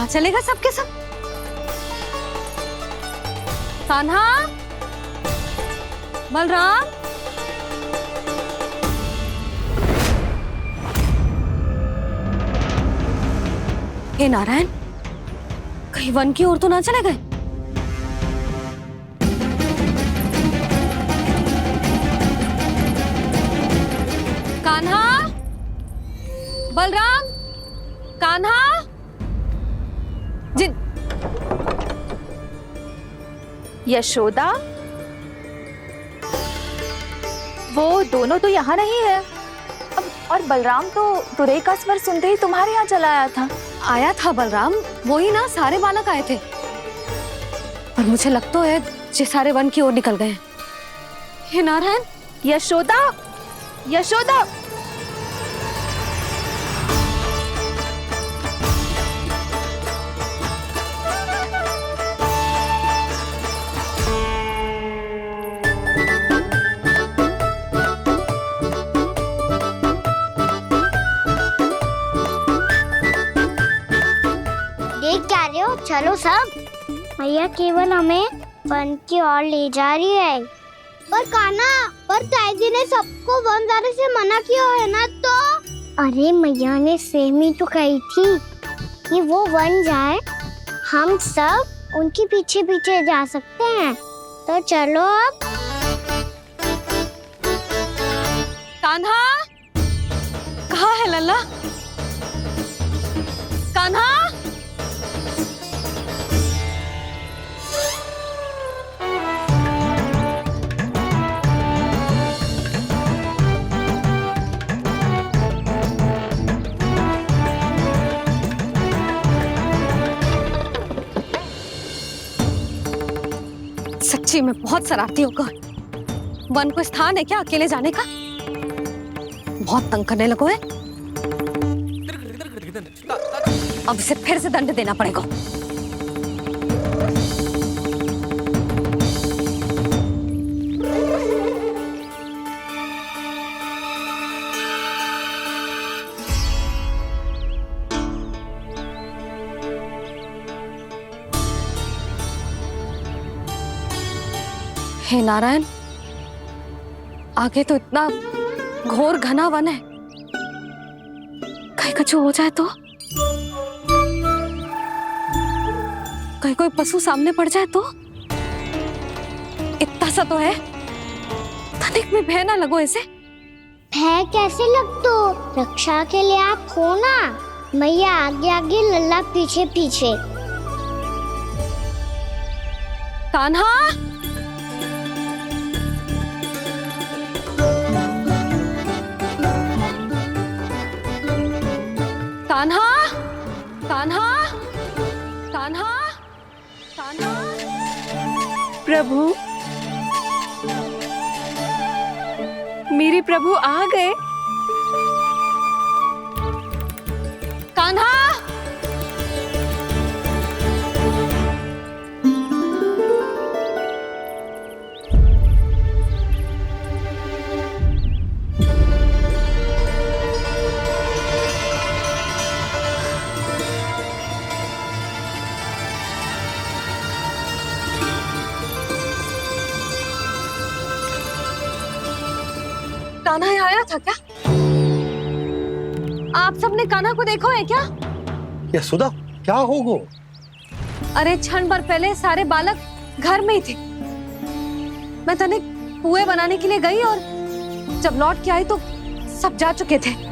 कहाँ चले गए सबके सब? कान्हा, बलराम, हे नारायण, कहीं वन की ओर तो ना चले गए? कान्हा, बलराम, कान्हा, जिन यशोदा, वो दोनों तो यहाँ नहीं है। और बलराम तो तुरई का स्वर सुनते ही तुम्हारे यहाँ चला आया था। आया था बलराम, वही ना सारे बालक आए थे। पर मुझे लगता है ये सारे वन की ओर निकल गए हैं। हे नारायण, यशोदा, यशोदा, देख क्या रहे हो? चलो सब। मैया केवल हमें वन की ओर ले जा रही है। पर कान्हा, पर ताईजी ने सबको वन जाने से मना किया है ना तो? अरे मैया ने सेम ही तो कही थी कि वो वन जाए, हम सब उनके पीछे पीछे जा सकते हैं। तो चलो अब। कान्हा, कहाँ है लल्ला? कान्हा, सच्ची में बहुत शरारती होगा। वन को स्थान है क्या अकेले जाने का? बहुत तंग करने लगो है। अब इसे फिर से दंड देना पड़ेगा। हे नारायण, आगे तो इतना घोर घना वन है, कहीं कुछ हो जाए तो? कहीं कोई पशु सामने पड़ जाए तो? इतना सा तो है, तनिक में भय ना लगो इसे। भय कैसे लग तो? रक्षा के लिए आप हो ना। मैया आगे आगे, लल्ला पीछे पीछे। कान्हा, कान्हा, कान्हा, कान्हा, कान्हा। प्रभु, मेरे प्रभु आ गए। कान्हा, कान्हा यहाँ आया था क्या? आप सबने कान्हा को देखो है क्या? यशोदा, क्या हो गो? अरे क्षण भर पहले सारे बालक घर में ही थे। मैं तनिक पुए बनाने के लिए गई और जब लौट के आई तो सब जा चुके थे।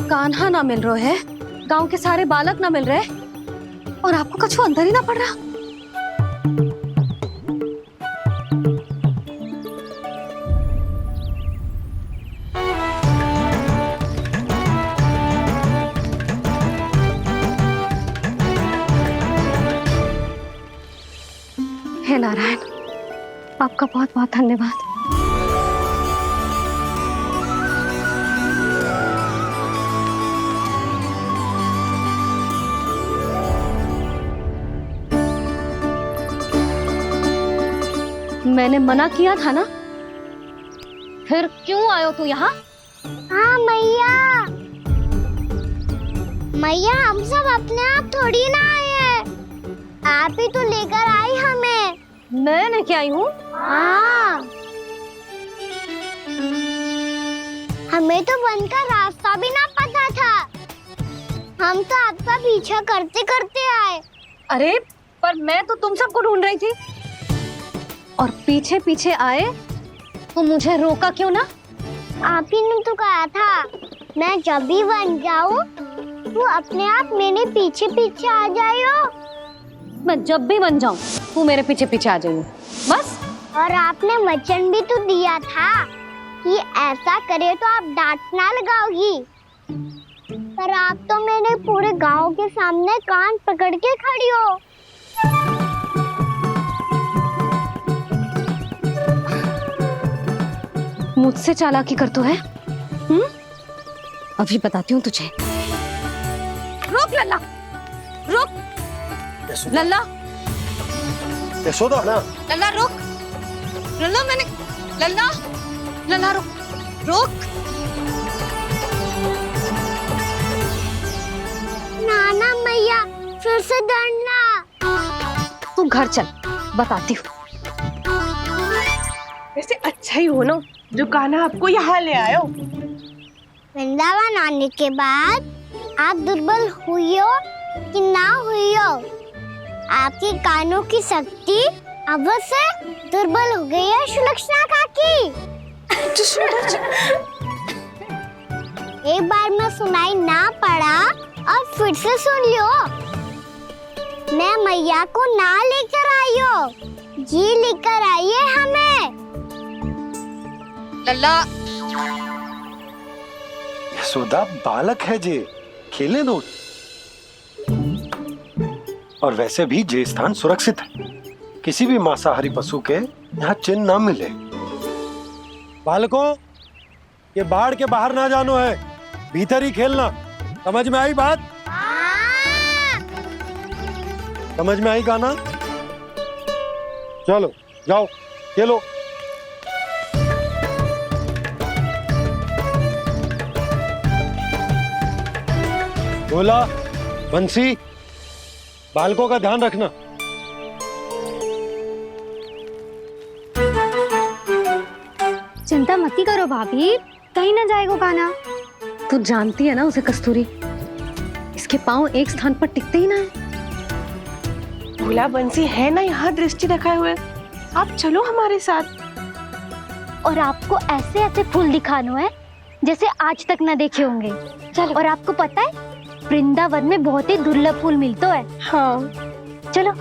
कान्हा ना मिल रहा है, गांव के सारे बालक ना मिल रहे, और आपको कछु अंदर ही ना पड़ रहा। हे नारायण, आपका बहुत बहुत धन्यवाद। मैंने मना किया था ना, फिर क्यों आयो तू यहाँ? हाँ मैया, मैया हम सब अपने आप थोड़ी ना आए हैं, आप ही तो लेकर आई हमें। मैं लेके आई हूँ? हाँ, हमें तो वन का रास्ता भी ना पता था, हम तो आपका पीछा करते करते आए। अरे पर मैं तो तुम सबको ढूंढ रही थी, और पीछे पीछे आए तो मुझे रोका क्यों ना? आप ही ने तो कहा था मैं जब भी बन जाऊं वो अपने आप मेरे पीछे पीछे आ जाइयो। मैं जब भी बन जाऊं तू मेरे पीछे पीछे आ जाइयो, बस। और आपने वचन भी तो दिया था कि ऐसा करे तो आप डांट ना लगाओगी, पर आप तो मेरे पूरे गांव के सामने कान पकड़ के खड़ी हो। मुझसे चालाकी कर तो है? अभी बताती हूँ तुझे। रोक लल्ला, रोक लल्ला, यशोदा ना, लल्ला रोक, लल्ला मैंने, लल्ला, लल्ला रोक, रोक। नाना मैया फिर से डरना। तू घर चल, बताती हूँ। वैसे अच्छा ही हो ना जो कान्हा आपको यहाँ ले आयो। वृंदावन आने के बाद आप दुर्बल हुई हो कि ना हुई हो, आपके कानों की शक्ति अब से दुर्बल हो गई है सुलक्षणा काकी। एक बार में सुनाई ना पड़ा और फिर से सुन लियो। मैं मैया को ना लेकर आई हो, जी लेकर आई है हमें। लल्ला, यशोदा बालक है जे, खेले दो। और वैसे भी जे स्थान सुरक्षित है, किसी भी मांसाहारी पशु के यहाँ चिन्ह ना मिले। बालकों, ये बाढ़ के बाहर ना जानो है, भीतर ही खेलना। समझ में आई बात? समझ में आई कान्हा? चलो जाओ खेलो। बोला बंसी, बालकों का ध्यान रखना। चिंता मत करो भाभी, कहीं ना जाएगा कान्हा। तू जानती है ना उसे कस्तूरी, इसके पांव एक स्थान पर टिकते ही ना है। भोला बंसी है ना यहाँ दृष्टि रखाए हुए, आप चलो हमारे साथ। और आपको ऐसे ऐसे फूल दिखानो है जैसे आज तक ना देखे होंगे। चलो। और आपको पता है वृंदावन में बहुत ही दुर्लभ फूल मिलते हैं। हाँ चलो।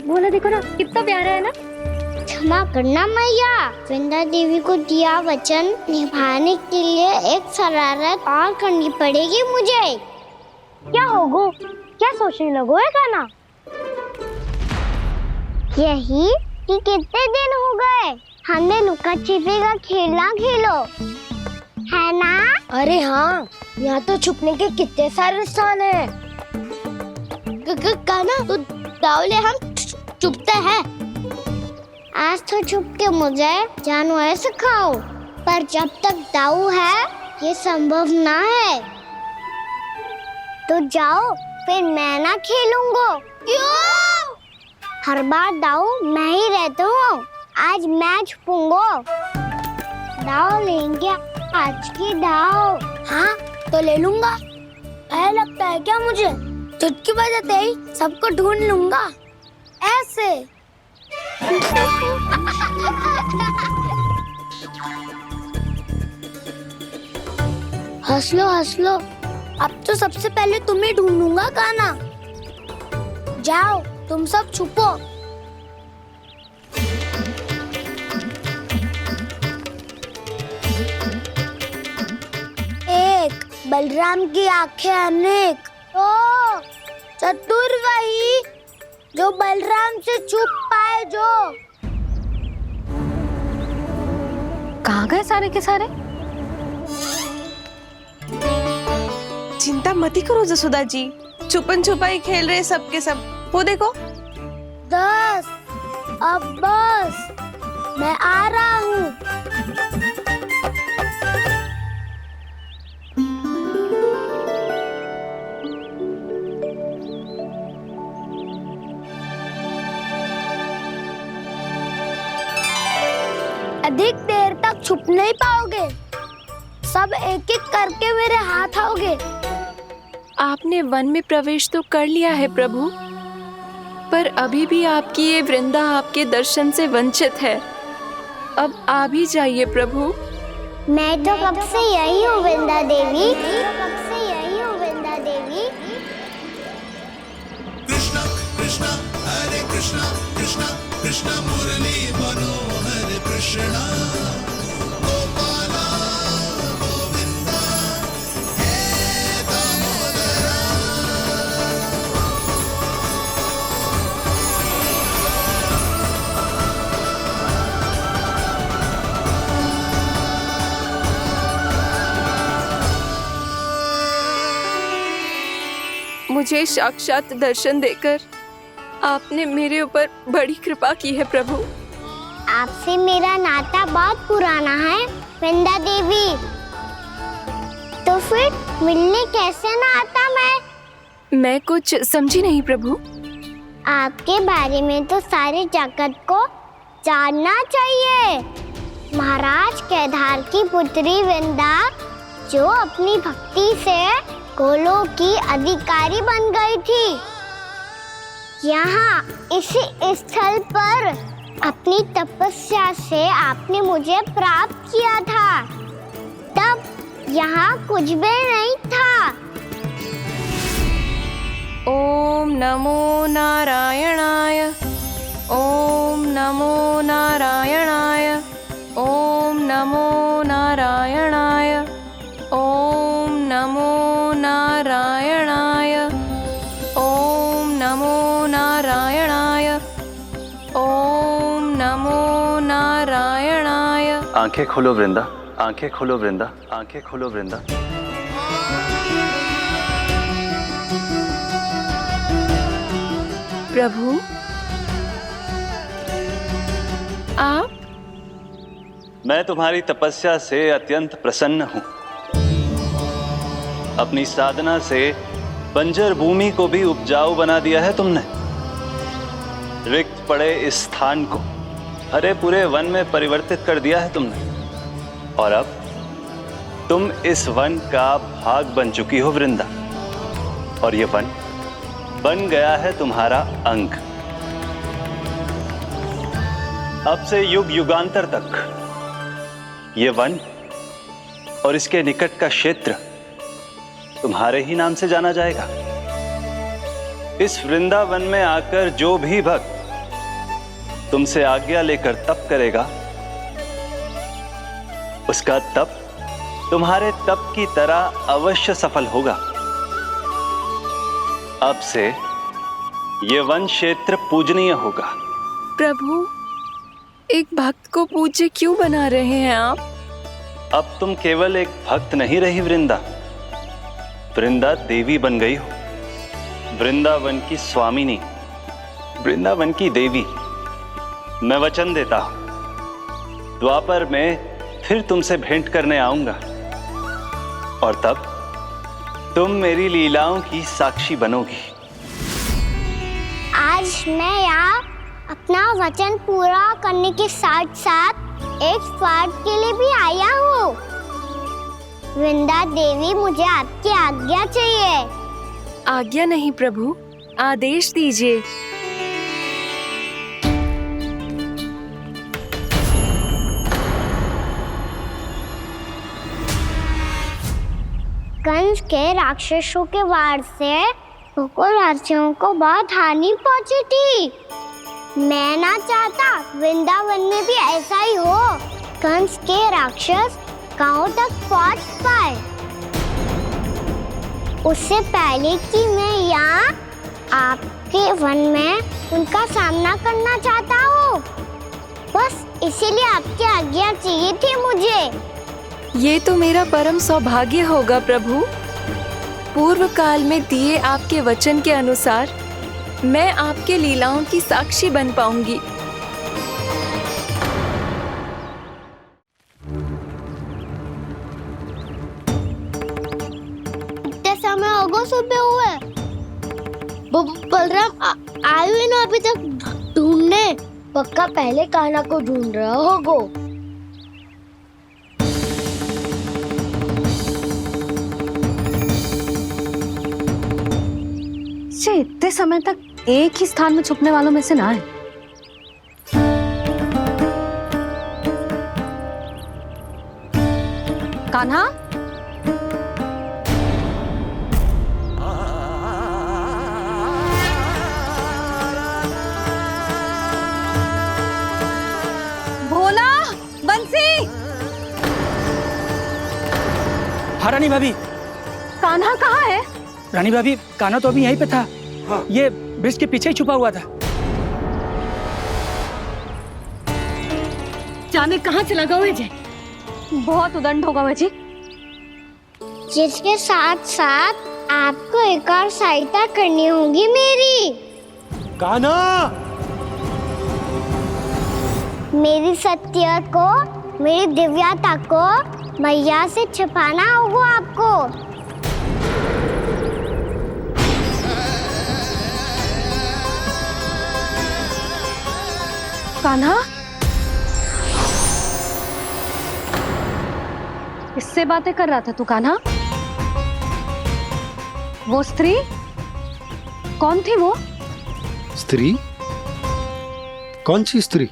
बोला देखो ना कितना प्यारा है ना। क्षमा करना मैया, वृंदा देवी को दिया वचन निभाने के लिए एक शरारत और करनी पड़ेगी मुझे। क्या होगो? क्या सोचने लगो है कान्हा? यही कि कितने दिन हो गए हमने लुका छिपी का खेलना खेलो, है ना? अरे हाँ, यहाँ तो छुपने के कितने सारे स्थान है। कान्हा तो दावले हम छुपते हैं। आज तो छुप के मुझे जानवर सिखाओ, पर जब तक दाऊ है ये संभव ना है। तो जाओ, फिर मैं ना खेलूंगा। क्यों? हर बार दाऊ मैं ही रहता हूँ, आज मैं छुपूंगा। दाऊ लेंगे आज की दाऊ। हाँ तो ले लूंगा। ऐसा लगता है क्या मुझे? चुटकी बजाते ही सबको ढूंढ लूंगा ऐसे। हंस लो, अब तो सबसे पहले तुम्हें ढूंढूंगा कान्हा। जाओ तुम सब छुपो। एक बलराम की आंखें अनेक, तो चतुर वही जो बलराम से छुप पाए। जो कहाँ गए सारे के सारे? चिंता मत ही करो जसोदा जी, छुपन छुपाई खेल रहे सबके सब। वो देखो। 10 अब बस, मैं आ रहा हूँ। अधिक देर तक छुप नहीं पाओगे, सब एक एक करके मेरे हाथ आओगे। आपने वन में प्रवेश तो कर लिया है प्रभु, पर अभी भी आपकी ये वृंदा आपके दर्शन से वंचित है। अब आ भी जाइए प्रभु। मैं तो कब से यही हूँ वृंदा देवी, कब से यही हूँ वृंदा देवी। कृष्णा कृष्णा हरे कृष्णा कृष्णा कृष्णा मुरली मनोहर कृष्णा गोपाला गोविंदा हे दामोदरा। मुझे साक्षात दर्शन देकर आपने मेरे ऊपर बड़ी कृपा की है प्रभु। आपसे मेरा नाता बहुत पुराना है वृंदा देवी, तो फिर मिलने कैसे ना आता मैं कुछ समझी नहीं प्रभु। आपके बारे में तो सारे जगत को जानना चाहिए। महाराज केदार की पुत्री वृंदा, जो अपनी भक्ति से गोलोक की अधिकारी बन गई थी, यहाँ इसी स्थल पर अपनी तपस्या से आपने मुझे प्राप्त किया था। तब यहाँ कुछ भी नहीं था। ओम नमो नारायणाय, ओम नमो नारायणाय, ओम नमो नारायणाय, ओम नमो नारायणाय, ओम नमो नारायणाय, ओम नमो नारायणाय। आंखें खोलो वृंदा, आंखें खोलो वृंदा, आंखें खोलो वृंदा। प्रभु आप? मैं तुम्हारी तपस्या से अत्यंत प्रसन्न हूं। अपनी साधना से बंजर भूमि को भी उपजाऊ बना दिया है तुमने। रिक्त पड़े इस स्थान को हरे पूरे वन में परिवर्तित कर दिया है तुमने, और अब तुम इस वन का भाग बन चुकी हो वृंदा, और ये वन बन गया है तुम्हारा अंग। अब से युग युगांतर तक ये वन और इसके निकट का क्षेत्र तुम्हारे ही नाम से जाना जाएगा। इस वृंदावन में आकर जो भी भक्त तुमसे आज्ञा लेकर तप करेगा, उसका तप तुम्हारे तप की तरह अवश्य सफल होगा। अब से ये वन क्षेत्र पूजनीय होगा। प्रभु, एक भक्त को पूज्य क्यों बना रहे हैं आप? अब तुम केवल एक भक्त नहीं रही वृंदा, वृंदा देवी बन गई हो। वृंदावन की स्वामिनी, वृंदावन की देवी। मैं वचन देता हूं, द्वापर में फिर तुमसे भेंट करने आऊंगा, और तब तुम मेरी लीलाओं की साक्षी बनोगी। आज मैं यहाँ अपना वचन पूरा करने के साथ साथ एक स्वार्थ के लिए भी आया हूँ। वृंदा देवी, मुझे आपकी आज्ञा चाहिए। आज्ञा नहीं प्रभु, आदेश दीजिए। कंस के राक्षसों के वार से गोकुलवासियों को बहुत हानि पहुंची थी। मैं ना चाहता वृंदावन में भी ऐसा ही हो। कंस के राक्षस गांव तक पहुंच पाए, उससे पहले कि मैं यहाँ आपके वन में उनका सामना करना चाहता हूँ। बस इसीलिए आपकी आज्ञा चाहिए थी मुझे। ये तो मेरा परम सौभाग्य होगा प्रभु। पूर्व काल में दिए आपके वचन के अनुसार मैं आपके लीलाओं की साक्षी बन पाऊंगी। इतने समय होगा सुबह हुए। बलराम आए हुए ना अभी तक ढूंढने। पक्का पहले कान्हा को ढूंढ रहा होगा। इतने समय तक एक ही स्थान में छुपने वालों में से ना है। कान्हा, भोला, बंसी। हाँ रानी भाभी। कान्हा कहाँ है? रानी भाभी, कान्हा तो अभी यहीं पे था। हाँ। ये ब्रिज के पीछे ही छुपा हुआ था। जाने कहाँ चला गया है? बहुत उदंड होगा वह जी। जिसके साथ साथ आपको एक और सहायता करनी होगी मेरी। कान्हा, मेरी सत्य को, मेरी दिव्यता को मैया से छिपाना होगा आपको। कान्हा, किससे बातें कर रहा था तू कान्हा? वो स्त्री कौन थी? वो स्त्री? कौन सी स्त्री?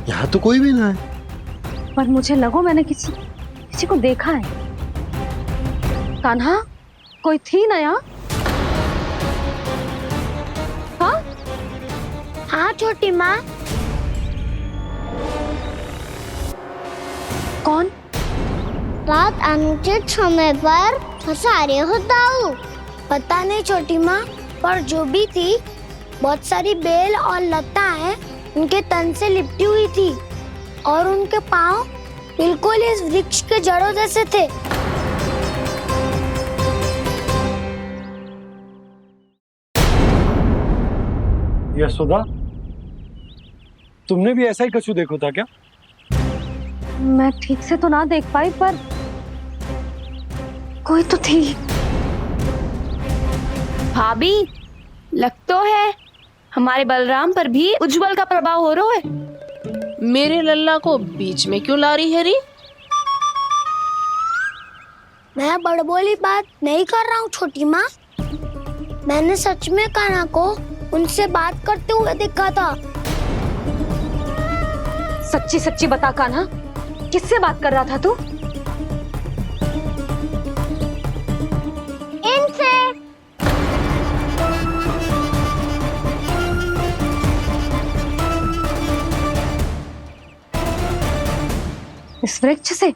यहाँ तो कोई भी ना है। पर मुझे लगो मैंने किसी को देखा है। कान्हा, कोई थी ना यहाँ? हाँ? हाँ छोटी माँ। कौन? रात अनुचित समय पर फंसारे होता हूँ। पता नहीं छोटी माँ, पर जो भी थी बहुत सारी बेल और लताएं उनके तन से लिपटी हुई थी और उनके पाँव बिल्कुल इस वृक्ष के जड़ों जैसे थे। यशोदा, तुमने भी ऐसा ही कछु देखो था क्या? मैं ठीक से तो ना देख पाई, पर कोई तो थी। भाभी, लग तो है हमारे बलराम पर भी उज्जवल का प्रभाव हो रहा है। मेरे लल्ला को बीच में क्यों ला रही है री? मैं बड़बोली बात नहीं कर रहा हूँ छोटी माँ। मैंने सच में कान्हा को उनसे बात करते हुए देखा था। सच्ची सच्ची बता कान्हा, किससे बात कर रहा था तू? इनसे। इस वृक्ष से?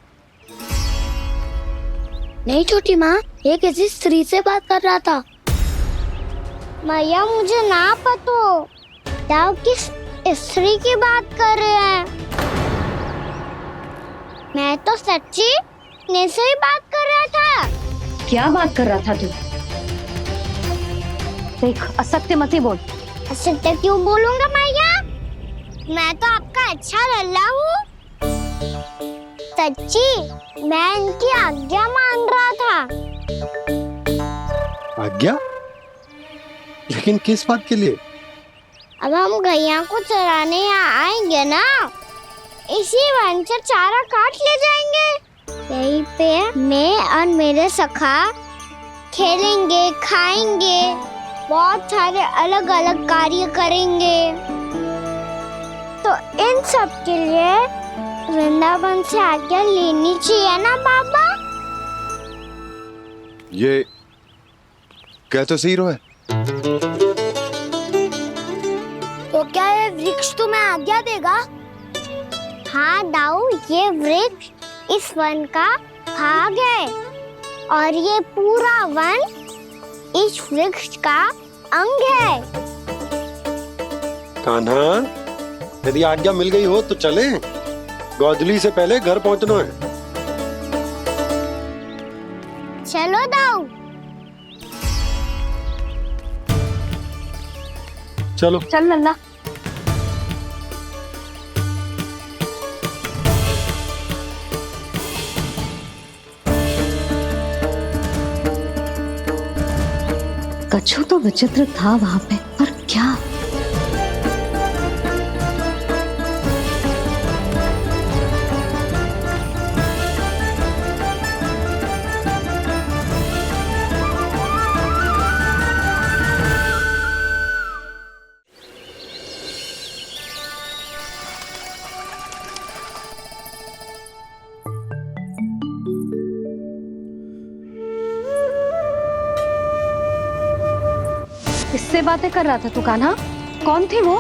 नहीं छोटी माँ, ये किसी स्त्री से बात कर रहा था। मैया मुझे ना पता दाव किस स्त्री की बात कर रहे हैं। मैं तो सच्ची ने से ही बात कर रहा था। क्या बात कर रहा था तू? देख, असत्य मत ही बोल। असत्य क्यों बोलूंगा मैया? मैं तो आपका अच्छा लल्ला हूँ। सच्ची मैं इनकी आज्ञा मान रहा था। आज्ञा? लेकिन किस बात के लिए? अब हम गैया को चराने यहाँ आएंगे ना, इसी वन से चारा काट ले जाएंगे। यहीं पे मैं और मेरे सखा खेलेंगे, खाएंगे, बहुत सारे अलग अलग कार्य करेंगे। तो इन सब के लिए वृंदावन से आज्ञा लेनी चाहिए ना बाबा? ये क्या तो सही रो है। तो क्या ये वृक्ष तुम्हें आज्ञा देगा? हाँ दाऊ, ये वृक्ष इस वन का भाग है और ये पूरा वन इस वृक्ष का अंग है। कान्हा, यदि आज्ञा मिल गई हो तो चले। गोधली से पहले घर पहुंचना है। चलो दाऊ। चलो। चल लल्ला। कछु तो विचित्र था वहां पे, पर क्या? किससे बातें कर रहा था तू कान्हा? कौन थी वो?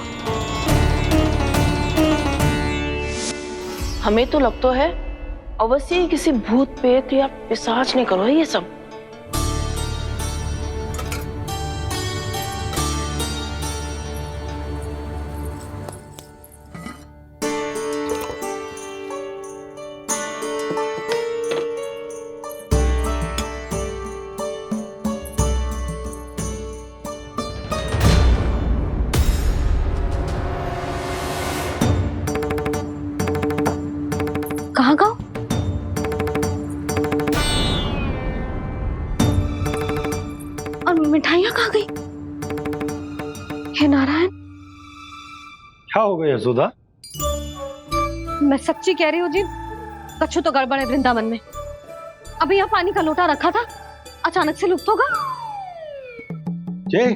हमें तो लगता है अवश्य ही किसी भूत प्रेत या पिशाच ने करो है ये सब। कहाँ गाँव? और मिठाइयाँ कहाँ गई? हे नारायण, क्या हो गया यशोदा? मैं सच्ची कह रही हूँ जी, कछु तो गड़बड़ है वृंदावन में। अभी यहाँ पानी का लोटा रखा था, अचानक से लुप्त होगा। जय,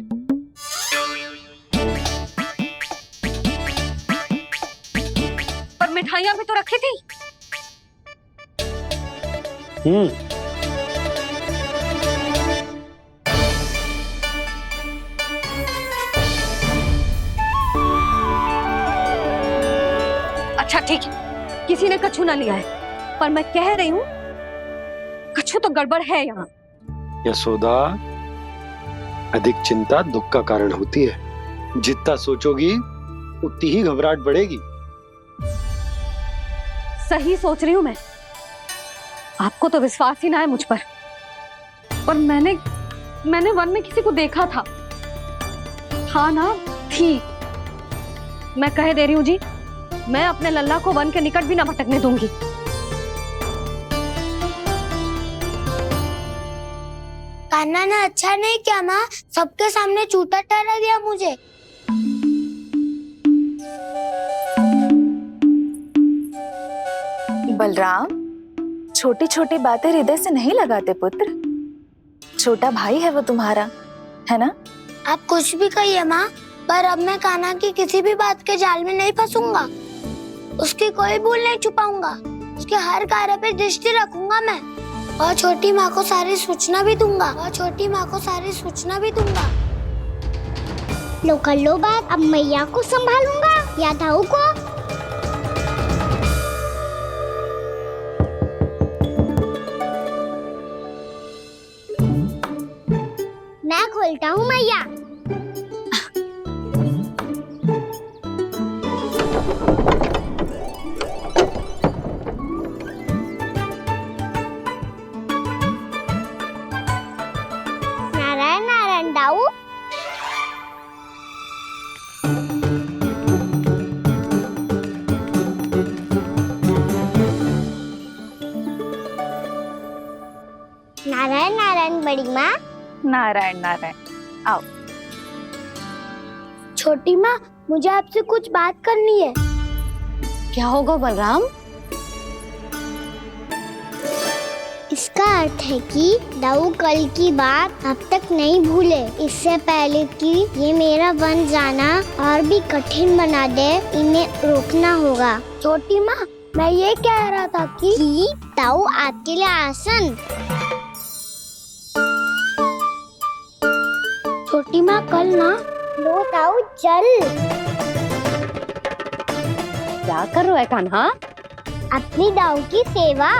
पर मिठाइयाँ भी तो रखी थी। अच्छा ठीक है, किसी ने कछु ना लिया है, पर मैं कह रही हूँ कछु तो गड़बड़ है यहाँ। यशोदा, अधिक चिंता दुख का कारण होती है। जितना सोचोगी उतनी ही घबराहट बढ़ेगी। सही सोच रही हूँ मैं। आपको तो विश्वास ही ना है मुझ पर मैंने वन में किसी को देखा था। हाँ ना, थी। मैं कह दे रही हूँ जी, मैं अपने लल्ला को वन के निकट भी ना भटकने दूंगी। कान्हा ने अच्छा नहीं किया माँ, सबके सामने झूठा ठहरा दिया मुझे। बलराम, छोटी छोटी बातें हृदय से नहीं लगाते पुत्र। छोटा भाई है वो तुम्हारा, है ना? आप कुछ भी कहिए माँ, पर अब मैं कान्हा की किसी भी बात के जाल में नहीं फंसूंगा। उसकी कोई भूल नहीं छुपाऊंगा। उसके हर कार्य पे दृष्टि रखूंगा मैं, और छोटी माँ को सारी सूचना भी दूंगा। लो कर लो बात, अब मैया को संभालूंगा या दाऊ को। मैं खोलता हूँ मैया। नारायण नारायण दाऊ। नारायण नारायण बड़ी माँ। नारायण नारायण, आओ। छोटी माँ, मुझे आपसे कुछ बात करनी है। क्या होगा बलराम? इसका अर्थ है कि दाऊ कल की बात अब तक नहीं भूले। इससे पहले कि ये मेरा वन जाना और भी कठिन बना दे, इन्हें रोकना होगा। छोटी माँ, मैं ये कह रहा था कि दाऊ आपके लिए आसन। छोटी माँ, कल ना लो दाऊ जल। क्या कर रहा है कान्हा? अपनी दाऊ की सेवा।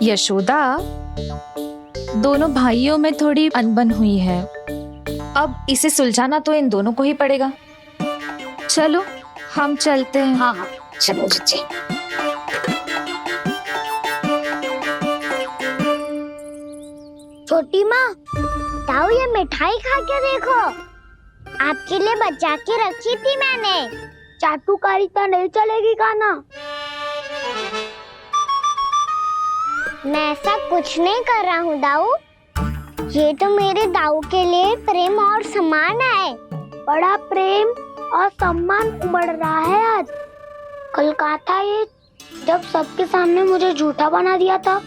यशोदा, दोनों भाइयों में थोड़ी अनबन हुई है। अब इसे सुलझाना तो इन दोनों को ही पड़ेगा। चलो हम चलते हैं। हाँ हाँ चलो चचे। छोटी माँ, ताऊ ये मिठाई खा के देखो, आपके लिए बचा के रखी थी मैंने। चाटुकारी तो नहीं चलेगी काना। मैं ऐसा कुछ नहीं कर रहा हूँ दाऊ, ये तो मेरे दाऊ के लिए प्रेम और सम्मान है। बड़ा प्रेम और सम्मान उमड़ रहा है आज। कल कहा था ये, जब सबके सामने मुझे झूठा बना दिया था।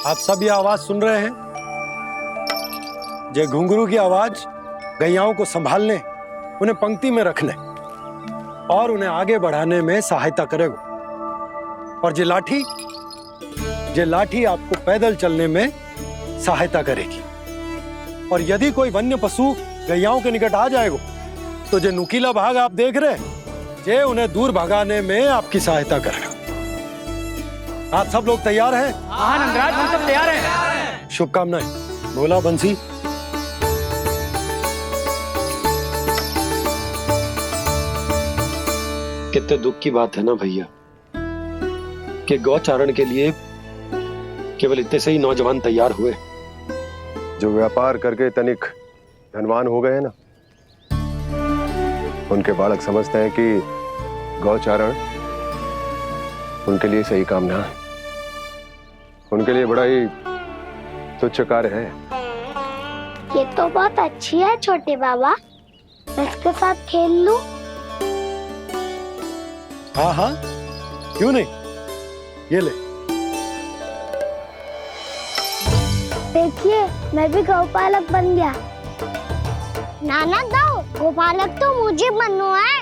आप सब ये आवाज सुन रहे हैं? ये घुंघरू की आवाज गैयाओं को संभालने, उन्हें पंक्ति में रखने और उन्हें आगे बढ़ाने में सहायता करेगा। और ये लाठी आपको पैदल चलने में सहायता करेगी। और यदि कोई वन्य पशु गैयाओं के निकट आ जाएगा तो जो नुकीला भाग आप देख रहे हैं, ये उन्हें दूर भगाने में आपकी सहायता करेगा। आप सब लोग तैयार हैं? हाँ नंदराज, हम सब तैयार हैं। शुभकामनाएं। भोला, बंसी। कितने दुख की बात है ना भैया कि गौचारण के लिए केवल इतने से ही नौजवान तैयार हुए। जो व्यापार करके तनिक धनवान हो गए ना, उनके बालक समझते हैं कि गौचारण उनके लिए सही काम ना है। उनके लिए बड़ा ही तुच्छ कार्य है। ये तो बहुत अच्छी है छोटे बाबा, मैं इसके साथ खेल लूं? हाँ हाँ, क्यों नहीं, ये ले। देखिए, मैं भी गौपालक बन गया। नाना दो, गौपालक तो मुझे बनना है।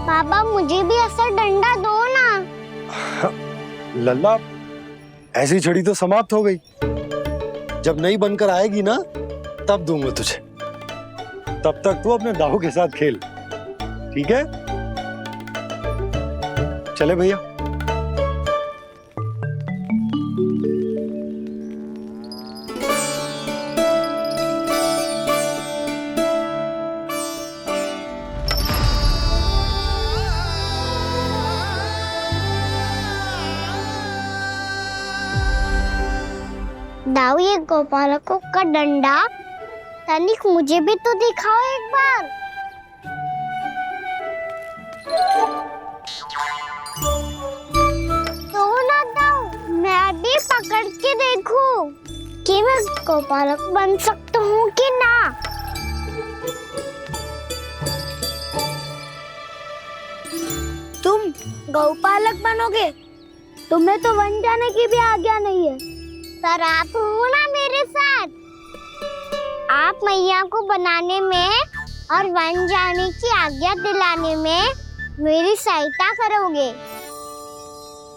बाबा मुझे भी ऐसा डंडा दो ना। लल्ला, ऐसी छड़ी तो समाप्त हो गई। जब नई बनकर आएगी ना, तब दूंगा तुझे। तब तक तू अपने दाऊ के साथ खेल, ठीक है? चले भैया। दाऊ, ये गोपालकों का डंडा तनिक मुझे भी तो दिखाओ एक बार। तो ना दाऊ, मैं भी पकड़ के देखूं कि मैं गोपालक बन सकता हूँ कि ना। तुम गौपालक बनोगे? तुम्हें तो वन जाने की भी आज्ञा नहीं है। पर आप हो ना मेरे साथ, आप मैया को बनाने में और वन जाने की आज्ञा दिलाने में मेरी सहायता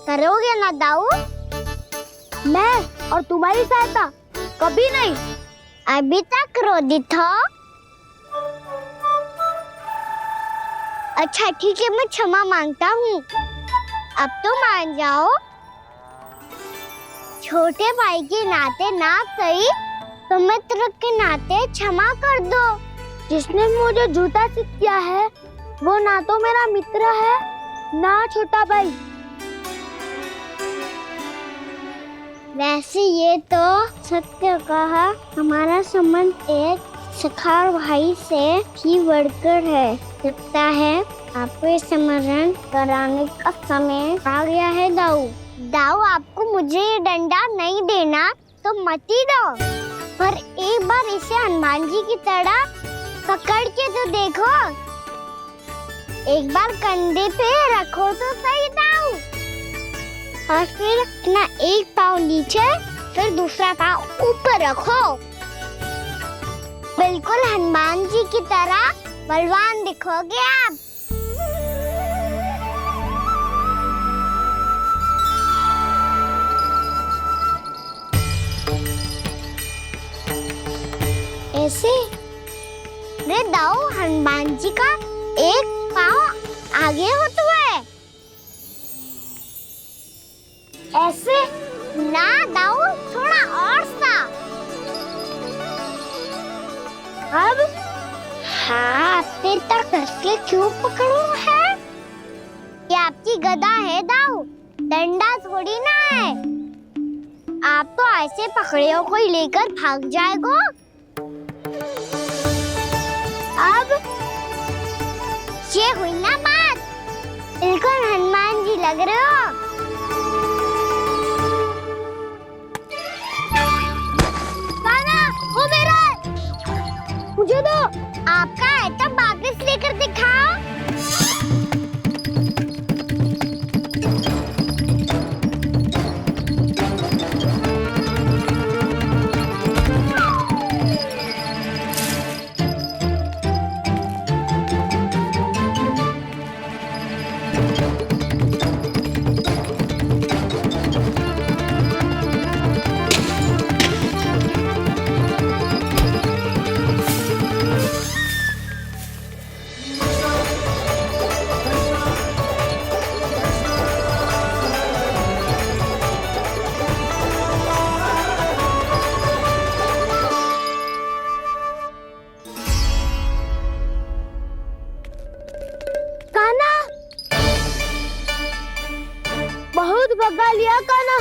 करोगे ना दाऊ? मैं और तुम्हारी सहायता कभी नहीं। अभी तक क्रोधित हो? अच्छा ठीक है, मैं क्षमा मांगता हूँ। अब तो मान जाओ। छोटे भाई के नाते ना सही तो मित्र के नाते क्षमा कर दो। जिसने मुझे झूठा सिद्ध किया है वो ना तो मेरा मित्र है ना छोटा भाई। वैसे ये तो सत्य कहा, हमारा संबंध एक सखा भाई से भी बढ़कर है। लगता है आपको स्मरण कराने का समय आ गया है दाऊ। दाऊ, आपको मुझे ये डंडा नहीं देना तो मत ही दो, पर एक बार इसे हनुमान जी की तरह पकड़ के तो देखो। एक बार कंधे पे रखो तो सही दाऊ, और फिर अपना एक पाँव नीचे फिर दूसरा पाँव ऊपर रखो। बिल्कुल हनुमान जी की तरह बलवान दिखोगे आप। ऐसे? रे दाऊ, हनुमान जी का एक पाँव आगे होता है। ऐसे ना दाऊ, थोड़ा और सा। अब हाथ तक करके क्यों पकड़ू है? ये आपकी गदा है दाऊ, डंडा थोड़ी ना है। आप तो ऐसे पकड़े हो कोई लेकर भाग जाएगा। अब ये हुई ना बात, बिल्कुल हनुमान जी लग रहे हो। कान्हा, वो मेरा है। मुझे दो। आपका है तो वापस लेकर दिखाओ। बहुत भगा लिया कान्हा,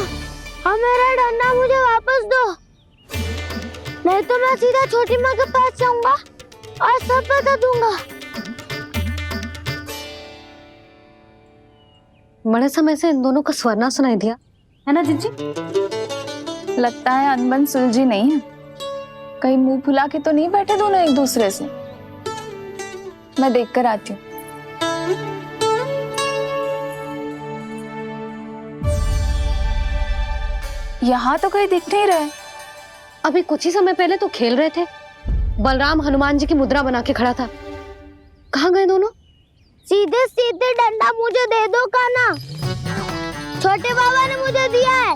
अब मेरा डंडा मुझे वापस दो, नहीं तो मैं सीधा छोटी माँ के पास जाऊंगा और सब बता दूंगा। बड़े समय से इन दोनों का स्वर ना सुनाई दिया, है ना जीजी? लगता है अनबन सुलझी नहीं है। कहीं मुंह फुला के तो नहीं बैठे दोनों एक दूसरे से। मैं देख कर आती हूँ। यहाँ तो कहीं दिख नहीं रहे। अभी कुछ ही समय पहले तो खेल रहे थे। बलराम हनुमान जी की मुद्रा बना के खड़ा था। कहाँ गए दोनों? सीधे सीधे डंडा मुझे दे दो कान्हा, छोटे बाबा ने मुझे दिया है,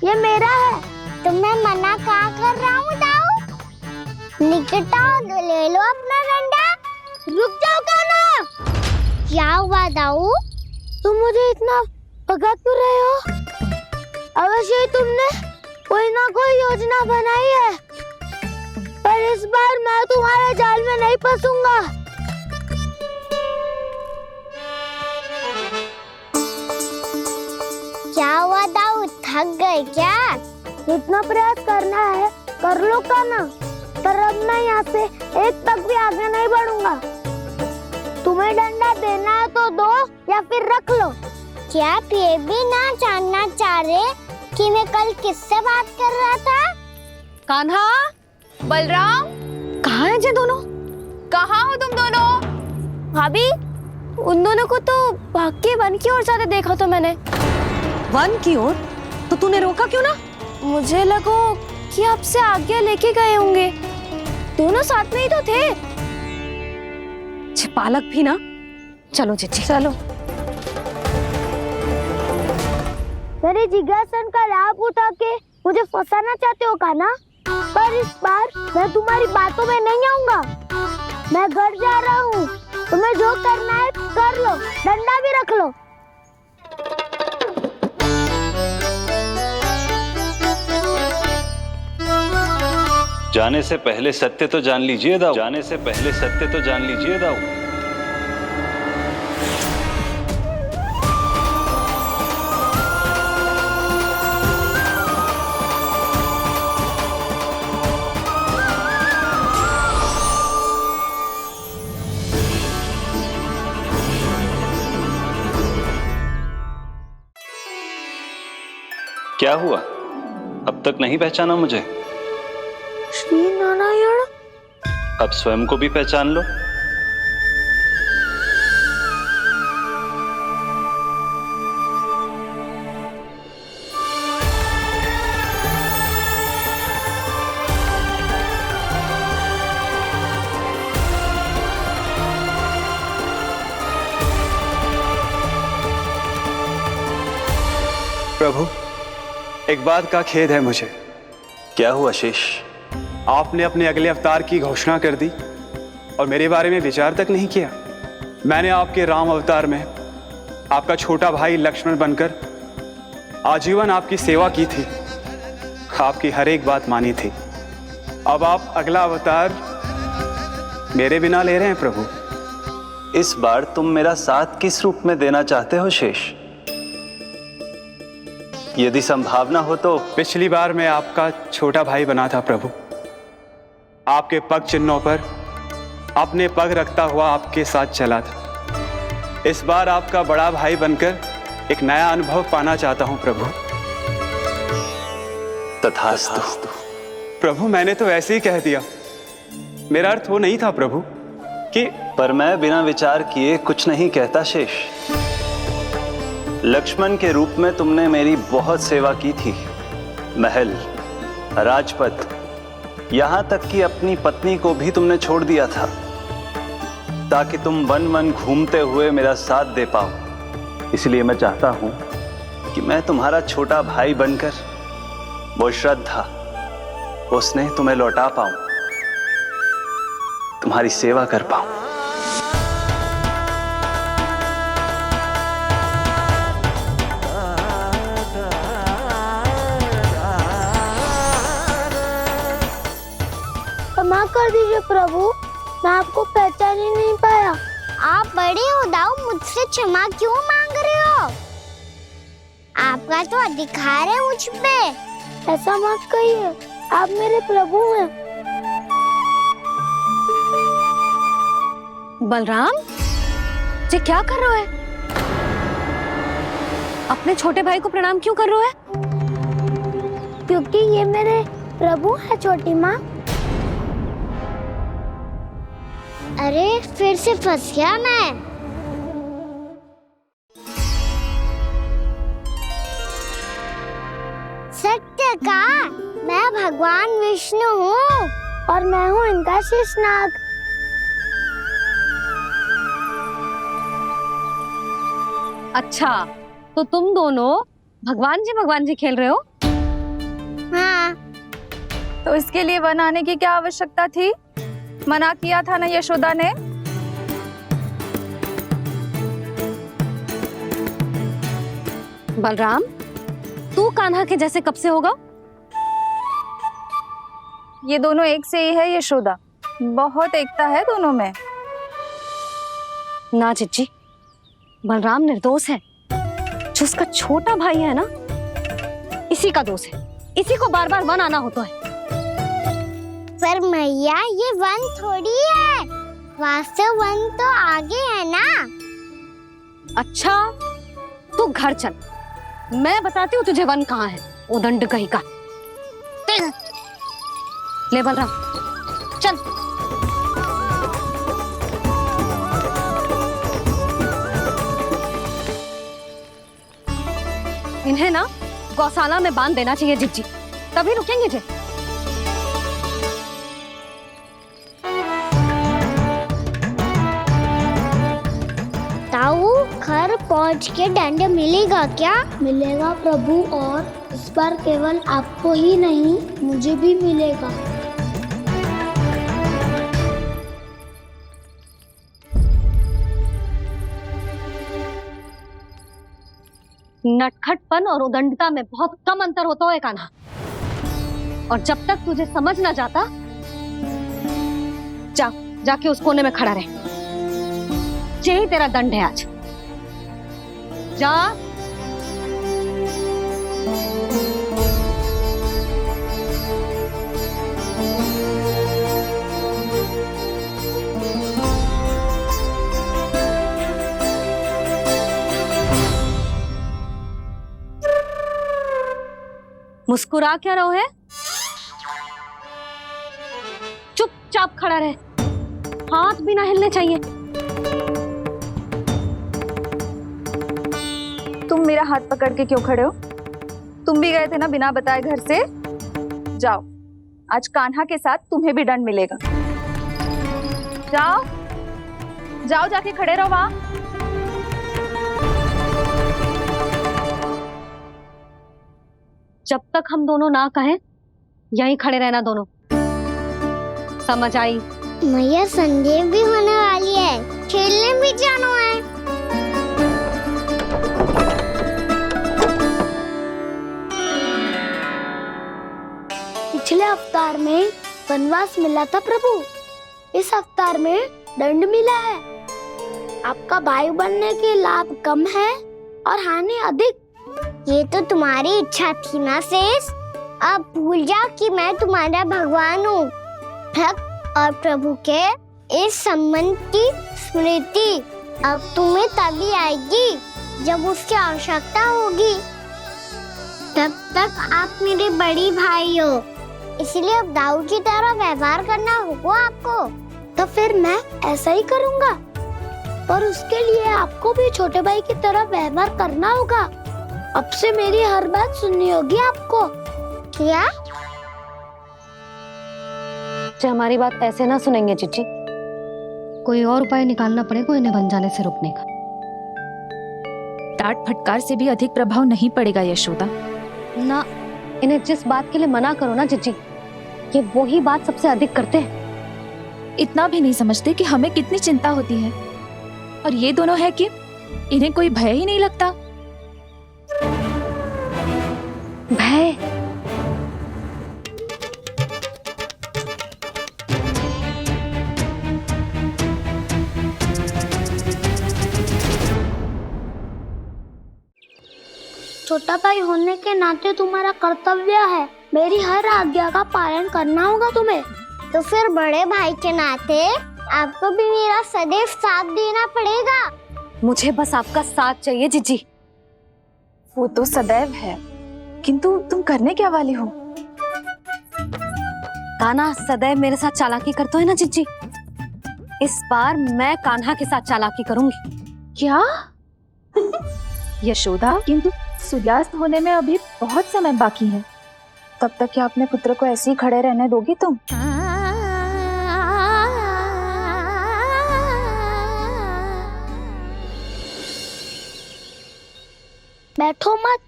ये मेरा है। तो मैं मना कहाँ कर रहा हूँ दाऊ? निकट आओ, ले लो अपना डंडा। रुक जाओ कान्हा। क्या हुआ दाऊ, तुम मुझे इतना भगा क्यों रहे हो? अवश्य ही तुमने कोई ना कोई योजना बनाई है, पर इस बार मैं तुम्हारे जाल में नहीं फंसूंगा। क्या हुआ दाऊ, थक गए क्या? इतना प्रयास करना है कर लो कान्हा, पर अब मैं यहाँ से एक तक भी आगे नहीं बढ़ूंगा। तुम्हें डंडा देना है तो दो या फिर रख लो। क्या आप ये भी ना जानना चाह रहे कि मैं कल किससे बात कर रहा था? कान्हा, बलराम, कहाँ हैं ये दोनों? कहाँ हो तुम दोनों? भाभी, उन दोनों को तो भाग के वन की ओर जाते देखा तो मैंने। वन की ओर? तो तूने रोका क्यों ना? मुझे लगा कि आपसे आज्ञा लेके गए होंगे, दोनों साथ में ही तो थे। पालक भी ना। चलो जीजी चलो। मेरे जिज्ञासन का लाभ उठा के मुझे फंसाना चाहते हो कान्हा, पर इस बार मैं तुम्हारी बातों में नहीं आऊंगा। मैं घर जा रहा हूँ, तुम्हें जो करना है कर लो, डंडा भी रख लो। जाने से पहले सत्य तो जान लीजिए दाऊ। जाने से पहले सत्य तो जान लीजिए दाऊ। क्या हुआ, अब तक नहीं पहचाना मुझे? श्री नारायण। अब स्वयं को भी पहचान लो। प्रभु, एक बात का खेद है मुझे। क्या हुआ शेष? आपने अपने अगले अवतार की घोषणा कर दी और मेरे बारे में विचार तक नहीं किया। मैंने आपके राम अवतार में आपका छोटा भाई लक्ष्मण बनकर आजीवन आपकी सेवा की थी, आपकी हर एक बात मानी थी। अब आप अगला अवतार मेरे बिना ले रहे हैं प्रभु। इस बार तुम मेरा साथ किस रूप में देना चाहते हो शेष? यदि संभावना हो तो। पिछली बार मैं आपका छोटा भाई बना था प्रभु, आपके पग चिन्हों पर अपने पग रखता हुआ आपके साथ चला था। इस बार आपका बड़ा भाई बनकर एक नया अनुभव पाना चाहता हूं प्रभु। तथास्तु। प्रभु मैंने तो ऐसे ही कह दिया, मेरा अर्थ वो नहीं था प्रभु कि। पर मैं बिना विचार किए कुछ नहीं कहता शेष। लक्ष्मण के रूप में तुमने मेरी बहुत सेवा की थी। महल, राजपथ, यहां तक कि अपनी पत्नी को भी तुमने छोड़ दिया था ताकि तुम वन वन घूमते हुए मेरा साथ दे पाओ। इसलिए मैं चाहता हूं कि मैं तुम्हारा छोटा भाई बनकर वो श्रद्धा, वो स्नेह तुम्हें लौटा पाऊं, तुम्हारी सेवा कर पाऊं। क्षमा कर दीजिए प्रभु, मैं आपको पहचान ही नहीं पाया। आप बड़े हो दाऊ, मुझसे क्षमा क्यों मांग रहे हो? आपका तो अधिकार है मुझ पे। ऐसा मत कहिए, आप मेरे प्रभु हैं। बलराम, ये क्या कर रहे हो? अपने छोटे भाई को प्रणाम क्यों कर रहे हो? क्योंकि ये मेरे प्रभु है छोटी माँ। अरे फिर से फंस गया मैं। सत्य का, मैं भगवान विष्णु हूँ और मैं हूँ इनका शेषनाग। अच्छा, तो तुम दोनों भगवान जी खेल रहे हो? हाँ। तो इसके लिए वन आने की क्या आवश्यकता थी? मना किया था ना यशोदा ने। बलराम, तू कान्हा के जैसे कब से होगा? ये दोनों एक से ही है यशोदा, बहुत एकता है दोनों में। ना चिच्ची, बलराम निर्दोष है। जो उसका छोटा भाई है ना, इसी का दोष है। इसी को बार बार वन आना होता है। पर मैया, ये वन थोड़ी है, वास्तव वन तो आगे है ना। अच्छा, तू घर चल, मैं बताती हूँ तुझे वन कहाँ है। उदंड कहीं का। ले बलराम, चल। इन्हें ना गौशाला में बांध देना चाहिए जिज्जी, तभी रुकेंगे जे। ताऊ, घर पहुंच के दंड मिलेगा क्या? मिलेगा प्रभु, और इस बार केवल आपको ही नहीं, मुझे भी मिलेगा। नटखटपन और उदंडता में बहुत कम अंतर होता है कान्हा, और जब तक तुझे समझ ना जाता, जाके उस कोने में खड़ा रहे। यही तेरा दंड है आज। जा। मुस्कुरा क्या रहो है? चुपचाप खड़ा रहे, हाथ भी ना हिलने चाहिए। तुम मेरा हाथ पकड़ के क्यों खड़े हो? तुम भी गए थे ना बिना बताए घर से। जाओ, आज कान्हा के साथ तुम्हें भी दंड मिलेगा। जाओ जाओ, जाके खड़े रहो वहां। जब तक हम दोनों ना कहें, यहीं खड़े रहना दोनों। समझ आई? मैया संडे भी होने वाली है, खेलने भी जाना है। पिछले अवतार में वनवास मिला था प्रभु, इस अवतार में दंड मिला है। आपका भाई बनने के लाभ कम है और हानि अधिक। ये तो तुम्हारी इच्छा थी ना शेष। अब भूल जाओ कि मैं तुम्हारा भगवान हूँ। भक्त और प्रभु के इस संबंध की स्मृति अब तुम्हें तभी आएगी जब उसकी आवश्यकता होगी। तब तक आप मेरे बड़ी भाई हो, इसलिए अब दाऊ की तरह व्यवहार करना होगा आपको। तो फिर मैं ऐसा ही करूँगा, पर उसके लिए आपको भी छोटे भाई की तरह व्यवहार करना होगा। अब से मेरी हर बात सुननी होगी आपको। क्या? हमारी बात ऐसे ना सुनेंगे चिची, कोई और उपाय निकालना पड़ेगा इन्हें बन जाने से रुकने का। डांट फटकार से भी अधिक प्रभाव नहीं पड़ेगा यशोदा। ना, इन्हें जिस बात के लिए मना करो ना चिची, ये वही बात सबसे अधिक करते हैं। इतना भी नहीं समझते कि हमें कितनी चिंता होती है, और ये दोनों है कि इन्हें कोई भय ही नहीं लगता। भय? छोटा भाई होने के नाते तुम्हारा कर्तव्य है, मेरी हर आज्ञा का पालन करना होगा तुम्हें। तो फिर बड़े भाई के नाते आपको भी मेरा सदैव साथ देना पड़ेगा। मुझे बस आपका साथ चाहिए जीजी। वो तो सदैव है, किंतु तुम करने क्या वाली हो? कान्हा सदैव मेरे साथ चालाकी करता है ना जीजी, इस बार मैं कान्हा के साथ चालाकी करूंगी। क्या? यशोदा, किंतु सूर्यास्त होने में अभी बहुत समय बाकी है, तब तक क्या अपने पुत्र को ऐसे ही खड़े रहने दोगी तुम? बैठो मत,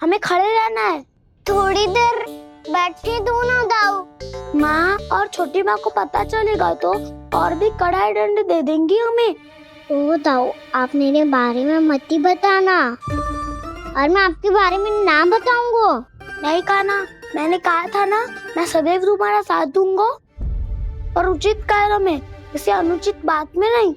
हमें खड़े रहना है। थोड़ी देर बैठे दो ना दाऊ। माँ और छोटी माँ को पता चलेगा तो और भी कड़ा दंड दे देंगी हमें। ओ दाऊ, आप मेरे बारे में मत ही बताना, और मैं आपके बारे में ना बताऊंगा। नहीं कान्हा, मैंने कहा था ना, मैं सदैव तुम्हारा साथ दूंगा, और उचित कार्य में, किसी अनुचित बात में नहीं।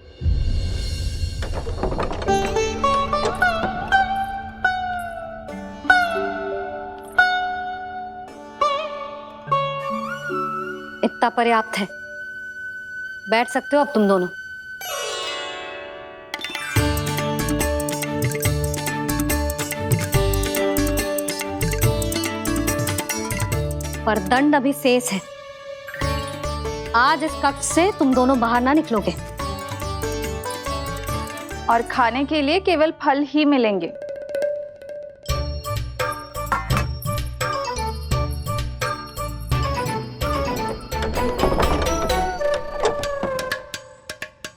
इतना पर्याप्त है, बैठ सकते हो अब तुम दोनों। पर दंड अभी शेष है। आज इस कक्ष से तुम दोनों बाहर ना निकलोगे, और खाने के लिए केवल फल ही मिलेंगे।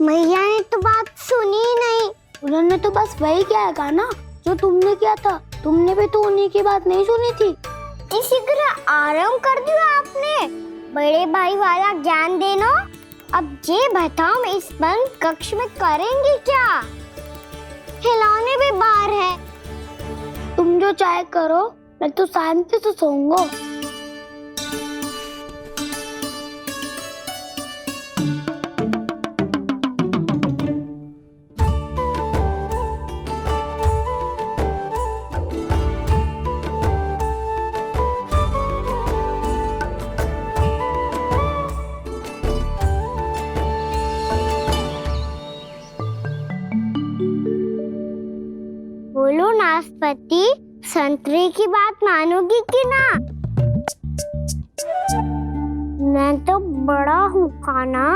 मैया ने तो बात सुनी ही नहीं। उन्होंने तो बस वही किया ना जो तुमने किया था। तुमने भी तो उन्हीं की बात नहीं सुनी थी। इसी तरह आराम कर दिया आपने। बड़े भाई वाला ज्ञान देना। अब ये बताओ, मैं इस बंद कक्ष में करेंगे क्या? खिलौने भी बाहर है। तुम जो चाहे करो, मैं तो शांति से सोऊंगा। बोलो नाशपाती, संतरे की बात मानोगी कि ना? मैं तो बड़ा हूँ कान्हा,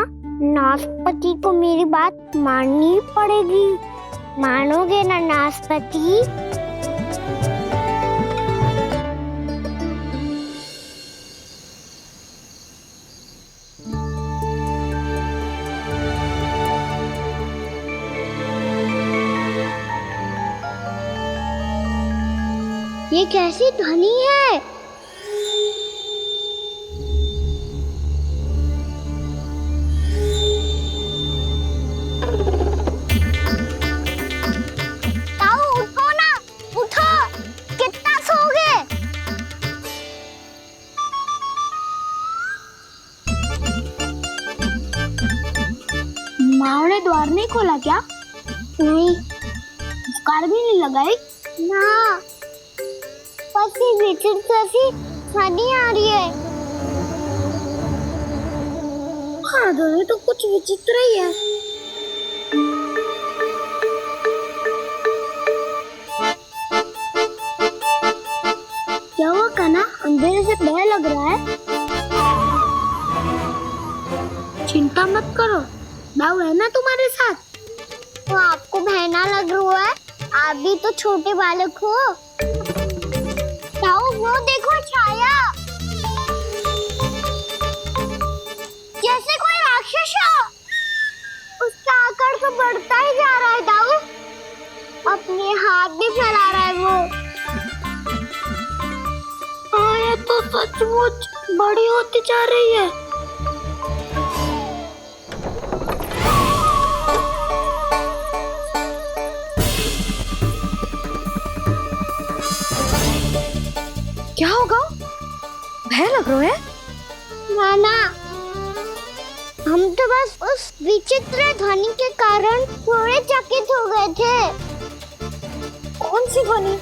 नाशपाती को मेरी बात माननी पड़ेगी। मानोगे ना नाशपाती? ये कैसी ध्वनि है? माँ ने द्वार नहीं खोला क्या? नहीं। कार भी नहीं लगाई? ना। बस ये विचित्र सी ध्वनि आ रही है। हाँ, ध्वनि तो कुछ विचित्र ही है। क्या हुआ कान्हा? अंधेरे से डर लग रहा है। चिंता मत करो, दाऊ है ना तुम्हारे साथ। तो आपको बहना लग रहा है, आप भी तो छोटे बालक हो। दाऊ वो देखो छाया, जैसे कोई राक्षस हो। उसका आकार तो बढ़ता ही जा रहा है दाऊ, अपने हाथ भी फैला रहा है वो। ये तो सचमुच बड़ी होती जा रही है। क्या होगा? भय लग रहा है? नाना, हम तो बस उस विचित्र ध्वनि के कारण थोड़े चकित हो गए थे। कौन सी ध्वनि?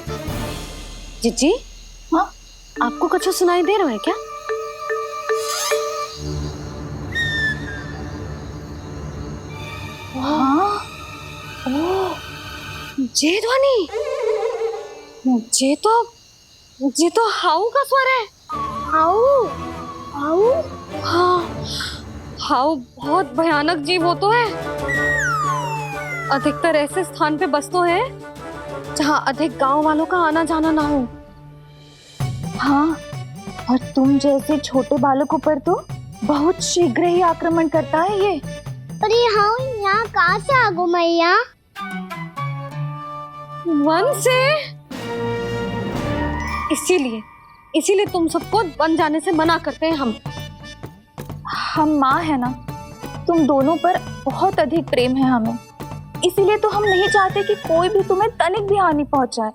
जीजी, हाँ, आपको कुछ सुनाई दे रहा है क्या? हाँ, ओह, ये ध्वनि, ये तो हाउ का स्वर है। हाउ? हाउ? हाँ, हाउ बहुत भयानक जीव हो तो है। अधिकतर ऐसे स्थान पे बसते हैं जहाँ अधिक गांव वालों का आना जाना ना हो। हाँ, और तुम जैसे छोटे बालकों पर तो बहुत शीघ्र ही आक्रमण करता है ये। अरे हाँ, यहाँ कहाँ से आ गो मैया? वन से। इसीलिए तुम सबको वन जाने से मना करते हैं हम माँ है ना, तुम दोनों पर बहुत अधिक प्रेम है हमें, इसीलिए तो हम नहीं चाहते कि कोई भी तुम्हें तनिक भी हानि पहुंचाए।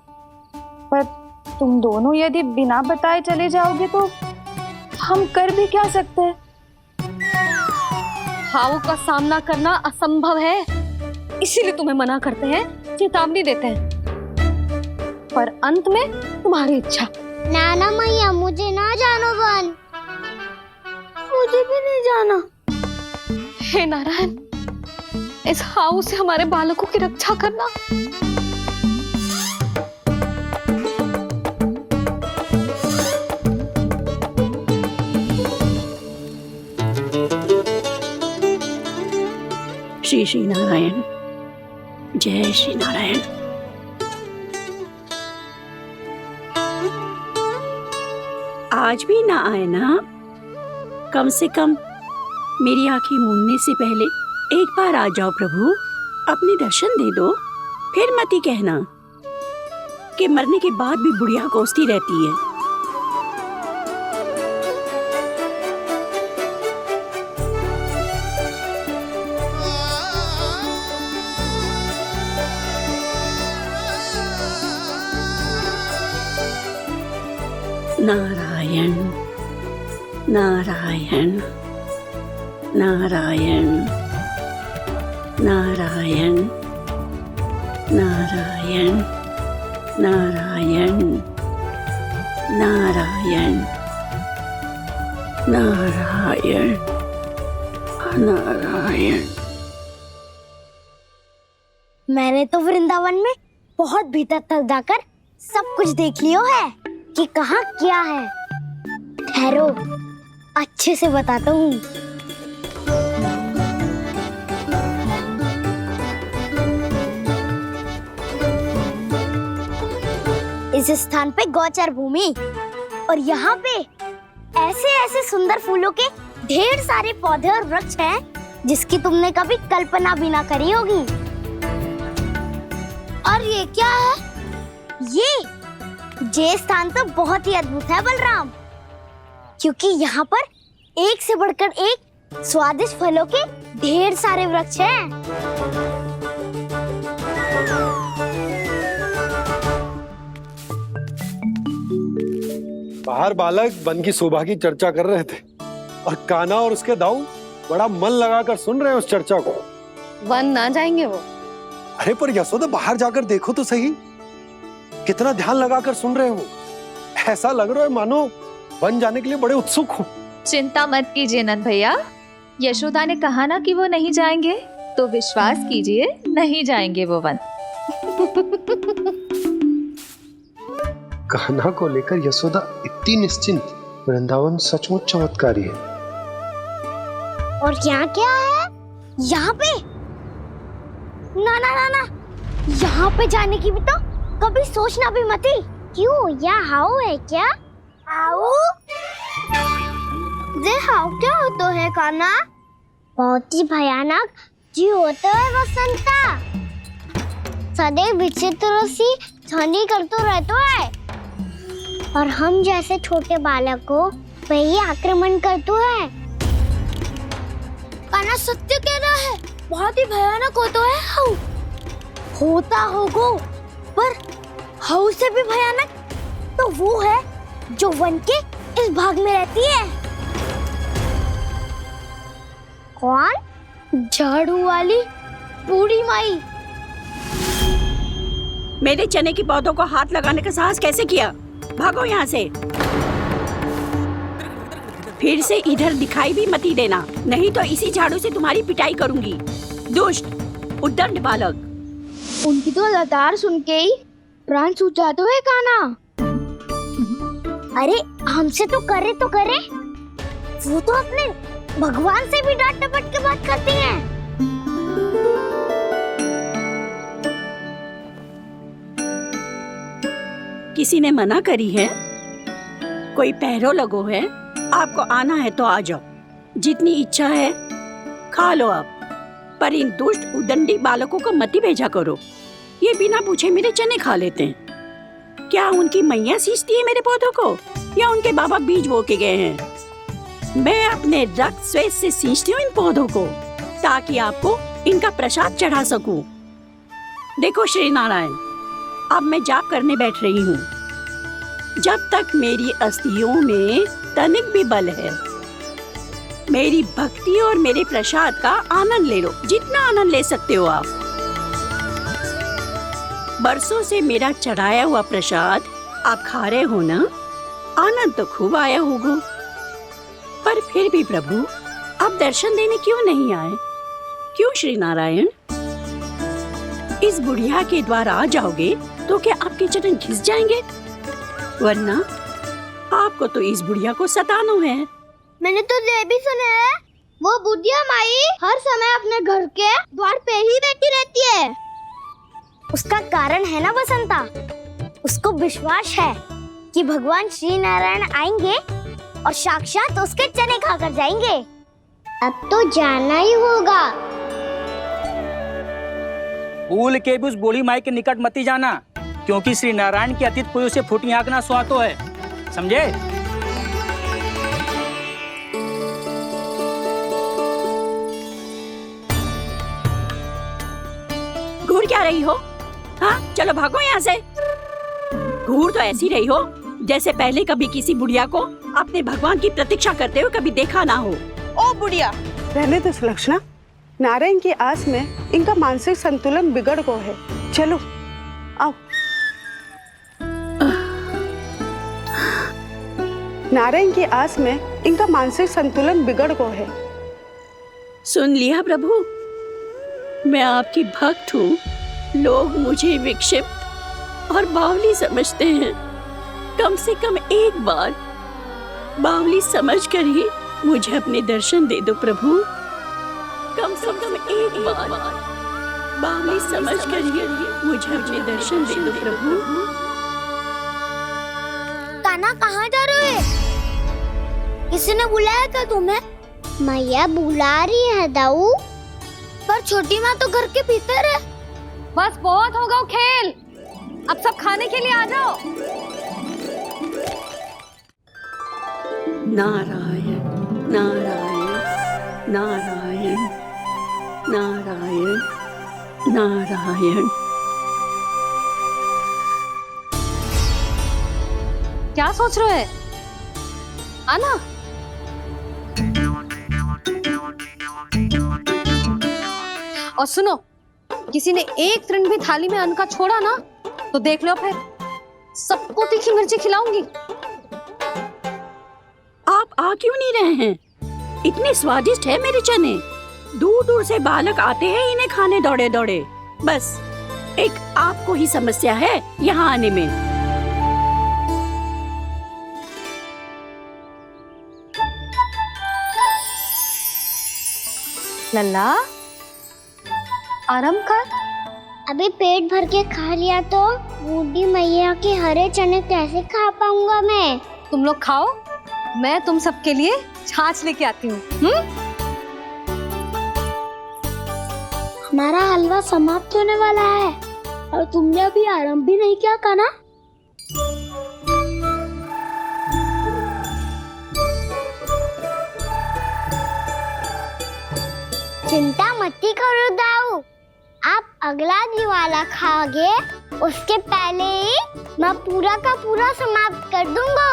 पर तुम दोनों यदि बिना बताए चले जाओगे तो हम कर भी क्या सकते हैं? हाउ का सामना करना असंभव है, इसीलिए तुम्हें मना करते हैं, चेतावनी देते हैं। पर अंत में तुम्हारी इच्छा। नाना मैया, मुझे ना जानो वन। मुझे भी नहीं जाना। हे नारायण, इस हाउ से हमारे बालकों की रक्षा करना। श्री श्री नारायण, जय श्री नारायण। आज भी ना आए ना? कम से कम मेरी आंखें मूंदने से पहले एक बार आ जाओ प्रभु, अपने दर्शन दे दो। फिर मत ही कहना कि मरने के बाद भी बुढ़िया कोसती रहती है। नारायण नारायण नारायण नारायण नारायण नारायण नारायण नारायण नारायण। मैंने तो वृंदावन में बहुत भीतर तक जाकर सब कुछ देख लियो है कि कहाँ क्या है। ठहरो, अच्छे से बताता हूँ। इस स्थान पे गौचर भूमि और यहाँ पे ऐसे ऐसे सुंदर फूलों के ढेर सारे पौधे और वृक्ष हैं जिसकी तुमने कभी कल्पना भी ना करी होगी। और ये क्या है? ये स्थान तो बहुत ही अद्भुत है बलराम, क्योंकि यहाँ पर एक से बढ़कर एक स्वादिष्ट फलों के ढेर सारे वृक्ष हैं। बाहर बालक वन की शोभा की चर्चा कर रहे थे और कान्हा और उसके दाऊ बड़ा मन लगाकर सुन रहे हैं उस चर्चा को। वन ना जाएंगे वो। अरे पर यशोदा बाहर जाकर देखो तो सही, कितना ध्यान लगाकर सुन रहे हो। ऐसा लग रहा है मानो वन जाने के लिए बड़े उत्सुक हो। चिंता मत कीजिए नंद भैया, यशोदा ने कहा ना कि वो नहीं जाएंगे, तो विश्वास कीजिए नहीं जाएंगे वो वन। कान्हा को लेकर यशोदा इतनी निश्चिंत, वृंदावन सचमुच चमत्कारी है। और यहाँ क्या है? यहाँ पे ना ना ना ना, यहाँ पे जाने की भी तो कभी सोचना भी मत ही। क्यों, यहाँ हाउ है क्या? हाउ? ये हाउ क्या होता है कान्हा? बहुत ही भयानक जी होता है वसंता। सदैव विचित्र सी ध्वनि करते रहता है और हम जैसे छोटे बालक को वही आक्रमण करते हैं। कान्हा सत्य कह रहा है, बहुत ही भयानक होता है हाउ। होता होगा, पर हाउ से भी भयानक तो वो है जो वन के इस भाग में रहती है। कौन? झाड़ू वाली बूढ़ी माई। मेरे चने की पौधों को हाथ लगाने का साहस कैसे किया? भागो यहाँ से। फिर से इधर दिखाई भी मत ही देना, नहीं तो इसी झाड़ू से तुम्हारी पिटाई करूंगी। दुष्ट, उद्दंड बालक। उनकी तो लतार सुन के ही प्राण सूझ जाते हुए कान्हा। अरे हमसे तो करे, वो तो अपने भगवान से भी डांट डपट के बात करती हैं। किसी ने मना करी है? कोई पैरों लगो है? आपको आना है तो आ जाओ, जितनी इच्छा है खा लो आप, पर इन दुष्ट उदंडी बालकों को मत ही भेजा करो। ये बिना पूछे मेरे चने खा लेते हैं। क्या उनकी मैया सींचती है मेरे पौधों को, या उनके बाबा बीज बो के गए हैं? मैं अपने रक्त स्वेद से सींचती हूँ इन पौधों को, ताकि आपको इनका प्रसाद चढ़ा सकूं। देखो श्री नारायण, अब मैं जाप करने बैठ रही हूँ। जब तक मेरी अस्थियों में तनिक भी बल है, मेरी भक्ति और मेरे प्रसाद का आनंद ले लो, जितना आनंद ले सकते हो आप। बरसों से मेरा चढ़ाया हुआ प्रसाद आप खा रहे हो ना, आनंद तो खूब आया होगा। पर फिर भी प्रभु, आप दर्शन देने क्यों नहीं आए? क्यों श्री नारायण? इस बुढ़िया के द्वार आ जाओगे तो क्या आपके चरण घिस जाएंगे? वरना आपको तो इस बुढ़िया को सताना है। मैंने तो ये भी सुना है, वो बुढ़िया माई हर समय अपने घर के द्वार पे ही बैठी रहती है। उसका कारण है ना वसंता, उसको विश्वास है कि भगवान श्री नारायण आएंगे और साक्षात उसके चने खाकर जाएंगे। अब तो जाना ही होगा। भूल के भी उस बूढ़ी माई के निकट मत ही जाना, क्योंकि श्री नारायण की अतीत कोई उसे फूटी आंख ना सुहातो है, समझे? घूर क्या रही हो? हाँ, चलो भागो यहाँ से। घूर तो ऐसी रही हो जैसे पहले कभी किसी बुढ़िया को अपने भगवान की प्रतीक्षा करते हुए कभी देखा ना हो। ओ बुढ़िया, रहने दो सुलक्षणा। नारायण की आस में इनका मानसिक संतुलन बिगड़ गया है। चलो आओ। नारायण की आस में इनका मानसिक संतुलन बिगड़ गया है। सुन लिया प्रभु, मैं आपकी भक्त हूँ। लोग मुझे विक्षिप्त और बावली समझते हैं। कम से कम एक बार बावली समझकर ही मुझे अपने दर्शन दे दो प्रभु। कम से कम एक बार बावली समझकर ही मुझे अपने दर्शन दे दो प्रभु। कान्हा कहाँ जा रहे हो? किसी ने बुलाया क्या तुम्हें? मैया बुला रही है दाऊ, पर छोटी माँ तो घर के भीतर है। बस बहुत होगा खेल, अब सब खाने के लिए आ जाओ। नारायण नारायण नारायण नारायण नारायण। क्या सोच रहे हैं? आना। और सुनो, किसी ने एक तृण भी थाली में अन्न का छोड़ा ना तो देख लो फिर सबको तीखी मिर्ची खिलाऊंगी। आप आ क्यों नहीं रहे हैं? इतने स्वादिष्ट है मेरे चने। दूर दूर से बालक आते हैं इन्हें खाने दौड़े दौड़े। बस एक आपको ही समस्या है यहाँ आने में। लल्ला आराम कर। अभी पेट भर के खा लिया तो बूढ़ी मैया के हरे चने कैसे खा पाऊंगा मैं? तुम लोग खाओ, मैं तुम सबके लिए छाछ लेके आती हूँ। हमारा हलवा समाप्त होने वाला है और तुमने अभी आराम भी नहीं किया कान्हा। चिंता मत करो दाऊ, आप अगला दिवाला खाओगे उसके पहले ही मैं पूरा का पूरा समाप्त कर दूंगा।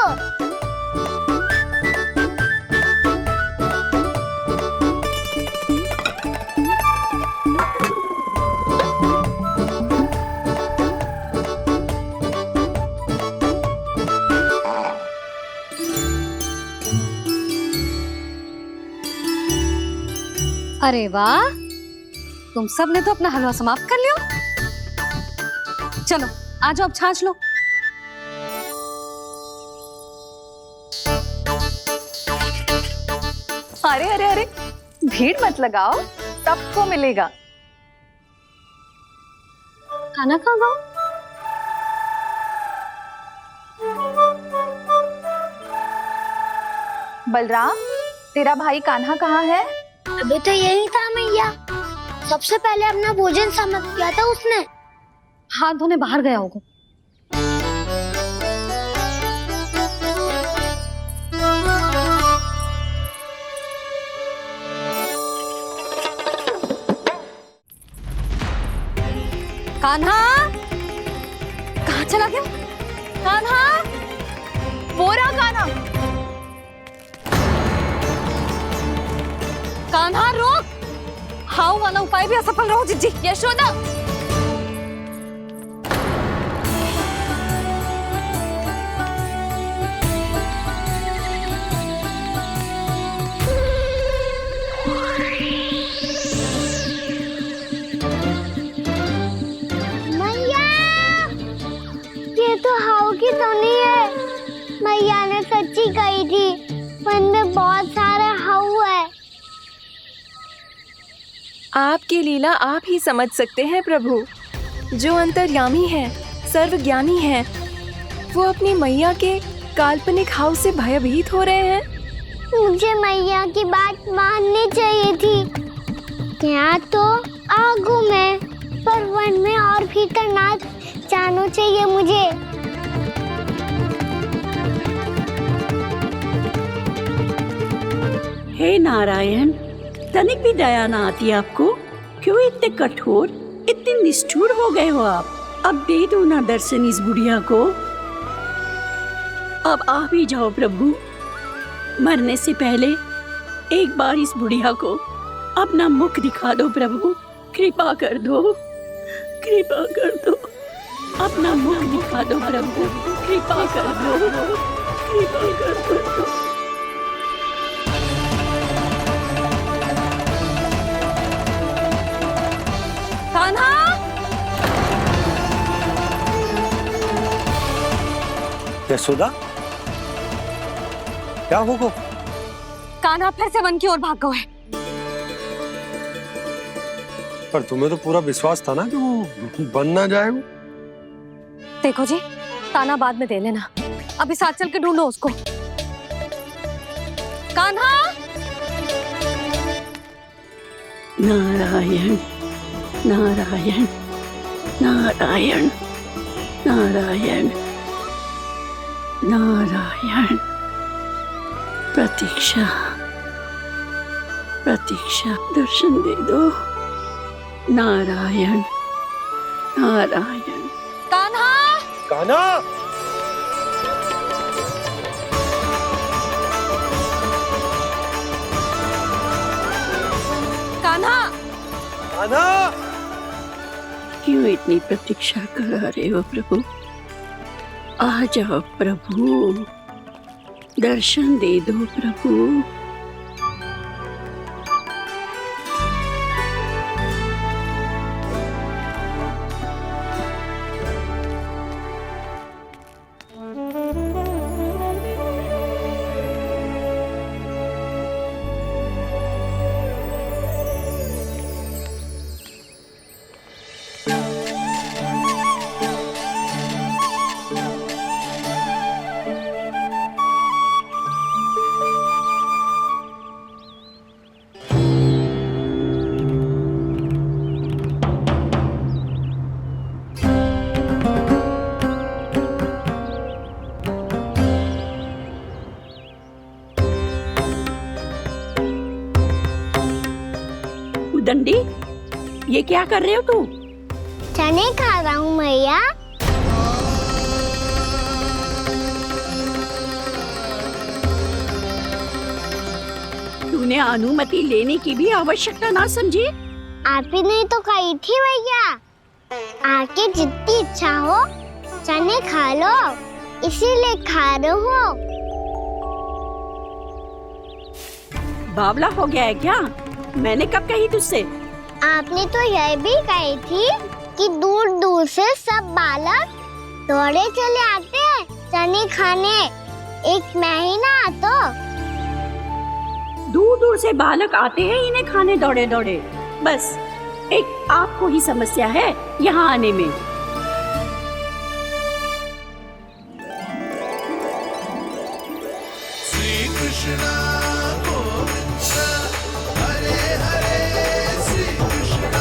अरे वाह, तुम सब ने तो अपना हलवा समाप्त कर लिया। चलो आ जाओ, अब छाछ लो। अरे अरे अरे, भीड़ मत लगाओ, सबको मिलेगा। खाना खा गो। बलराम, तेरा भाई कान्हा कहाँ है? अभी तो यही था मैया, सबसे पहले अपना भोजन समाप्त किया था उसने। हाथ धोने बाहर गया होगा। कान्हा कहाँ चला गया? कान्हा, वो रहा कान्हा। कान्हा रोक, हाउ वाला उपाय भी असफल रहो जिज्जी। यशोदा, मैया, ये तो हाउ की धुनी है। मैया ने सच्ची कही थी, वन में बहुत सारे हाउ है। आपकी लीला आप ही समझ सकते हैं प्रभु। जो अंतर्यामी है, सर्वज्ञानी है, वो अपनी मैया के काल्पनिक हाव से भयभीत हो रहे हैं। मुझे मैया की बात माननी चाहिए थी। यहाँ तो आगू में, पर वन में और भी करना जानो चाहिए मुझे। हे नारायण, तनिक भी दया ना आती आपको? क्यों इतने कठोर, इतने निष्ठुर हो गए हो आप? अब दे दो ना दर्शन इस बुढ़िया को। अब आ भी जाओ प्रभु। मरने से पहले एक बार इस बुढ़िया को अपना मुख दिखा दो प्रभु। कृपा कर दो, कृपा कर दो। अपना मुख दिखा दो प्रभु, कृपा कर दो, कृपा कर दो। कान्हा, यशोदा, क्या होगा? कान्हा फिर से वन की ओर भाग गए। पर तुम्हें तो पूरा विश्वास था ना कि वो बन ना जाए। वो देखो जी, ताना बाद में दे लेना, अभी साथ चल के ढूंढो उसको। कान्हा, नारायण नारायण नारायण नारायण नारायण। प्रतीक्षा प्रतीक्षा, दर्शन दे दो। नारायण नारायण। कान्हा, कान्हा, कान्हा, कान्हा! क्यों इतनी प्रतीक्षा करा रहे हो प्रभु? आ जाओ प्रभु, दर्शन दे दो प्रभु। दंडी, ये क्या कर रहे हो तू? चने खा रहा हूँ मैया। तूने अनुमति लेने की भी आवश्यकता ना समझी? आप ही ने तो कही थी भैया, आके जितनी इच्छा हो चने खा लो, इसीलिए खा रहे हो। बावला हो गया है क्या? मैंने कब कही तुझसे? आपने तो यह भी कही थी कि दूर दूर से सब बालक दौड़े चले आते हैं चने खाने, एक महीना तो दूर दूर से बालक आते हैं इन्हें खाने दौड़े दौड़े। बस एक आपको ही समस्या है यहाँ आने में। श्री कृष्ण गोविंद हरे हरे, श्री कृष्ण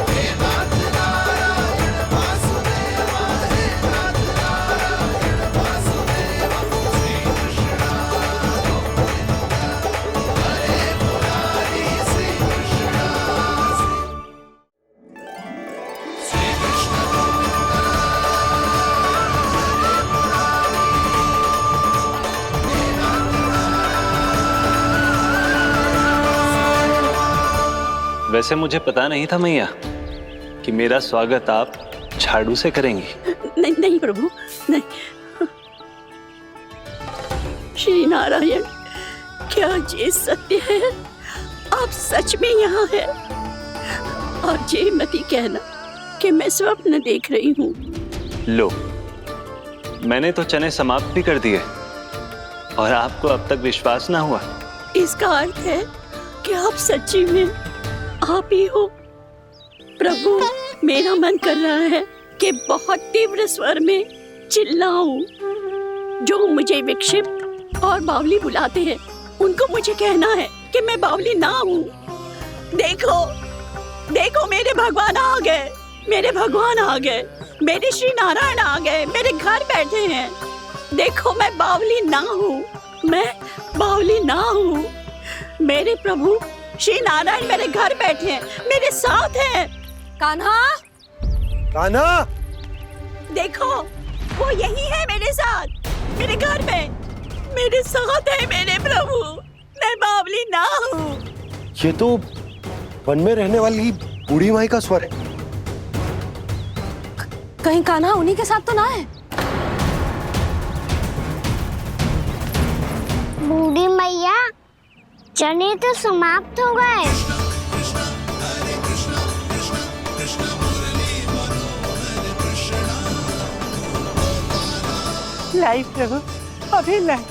हे नाथ नारायण वासुदेवा, हे नाथ नारायण वासुदेवा, श्री कृष्ण गोविंद हरे मुरारी, श्री कृष्ण श्री कृष्ण वैसे मुझे पता नहीं था मैया कि मेरा स्वागत आप झाड़ू से करेंगी। नहीं नहीं प्रभु, नहीं। श्री नारायण, क्या ये सत्य है? आप सच में यहाँ हैं? और ये मती कहना कि मैं स्वप्न देख रही हूँ। लो, मैंने तो चने समाप्त भी कर दिए और आपको अब तक विश्वास ना हुआ। इसका अर्थ है कि आप सच्ची में आप ही हो। प्रभु, मेरा मन कर रहा है कि बहुत तीव्र स्वर में चिल्लाऊं। जो मुझे विक्षिप्त और बावली बुलाते हैं उनको मुझे कहना है कि मैं बावली ना हूँ। देखो देखो, मेरे भगवान आ गए, मेरे भगवान आ गए, मेरे श्री नारायण आ गए, मेरे घर बैठे हैं। देखो, मैं बावली ना हूँ, मैं बावली ना हूँ। मेरे प्रभु श्री नारायण मेरे घर बैठे हैं, मेरे साथ हैं। कान्हा, कान्हा! देखो, वो यही है मेरे साथ, मेरे घर में, मेरे साथ है मेरे प्रभु। मैं बावली ना हूँ। ये तो वन में रहने वाली बूढ़ी माई का स्वर है। कहीं कान्हा उन्हीं के साथ तो ना है? बूढ़ी मैया, चने तो समाप्त हो गए। लाई प्रभु, अभी लाई।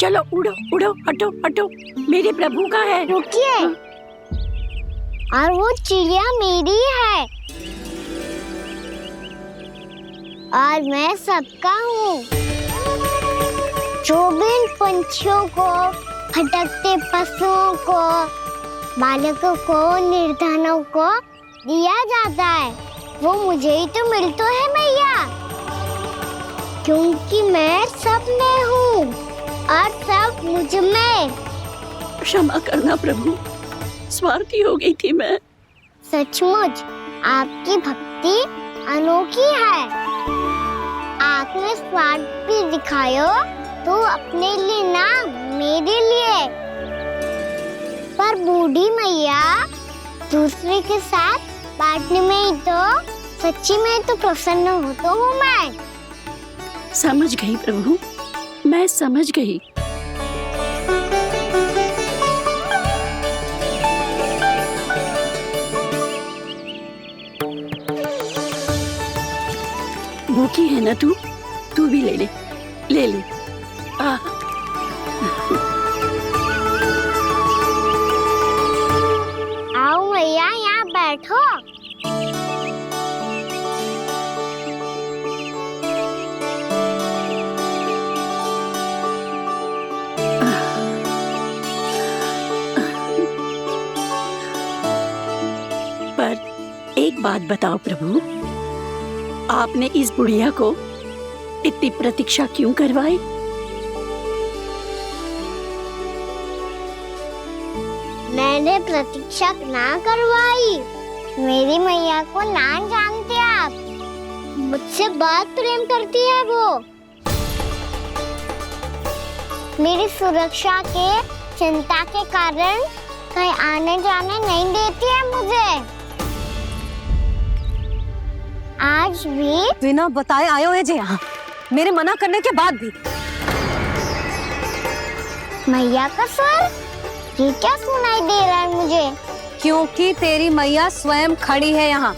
चलो उड़ो उड़ो, हटो हटो, मेरे प्रभु का है। रुकिए, और वो चिड़िया मेरी है और मैं सबका हूँ। जो भी इन पंछियों को, भटकते पशुओं को, बालकों को, निर्धनों को दिया जाता है, वो मुझे ही तो मिलता है मैया, क्योंकि मैं सब में हूँ और सब मुझ में। क्षमा करना प्रभु, स्वार्थी हो गई थी मैं। सचमुच आपकी भक्ति अनोखी है। आपने स्वार्थ भी दिखायो तो अपने लिए ना, मेरे लिए। पर बूढ़ी मैया दूसरे के साथ बांटने में ही तो सच्ची में तो प्रसन्न होता हूँ मैं। समझ गई प्रभु, मैं समझ गई। भूखी है ना तू भी ले ले, ले ले। आओ मैया, यहाँ बैठो। पर एक बात बताओ प्रभु, आपने इस बुढ़िया को इतनी प्रतीक्षा क्यों करवाई? मैंने प्रतीक्षा ना करवाई। मेरी मैया को ना जानते आप, मुझसे बहुत प्रेम करती है वो। मेरी सुरक्षा के चिंता के कारण कहीं आने जाने नहीं देती है मुझे। आज भी बिना बताए आयो है जे यहाँ, मेरे मना करने के बाद भी। मैया का स्वर, ये क्या सुनाई दे रहा है मुझे? क्योंकि तेरी मैया स्वयं खड़ी है यहाँ।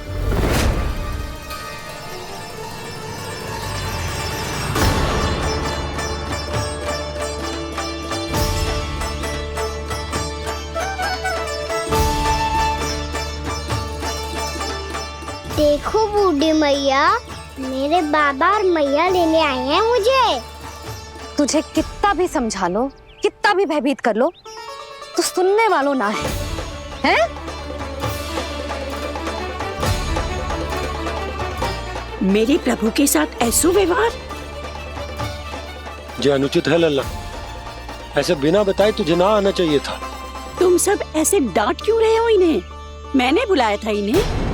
देखो बूढ़ी मैया, मेरे बाबा और मैया लेने आए हैं मुझे। तुझे कितना भी समझा लो, कितना भी भयभीत कर लो, तो सुनने वालों ना है, हैं? मेरे प्रभु के साथ ऐसा व्यवहार जो अनुचित है लल्ला। ऐसे बिना बताए तुझे ना आना चाहिए था। तुम सब ऐसे डांट क्यों रहे हो इन्हें? मैंने बुलाया था इन्हें।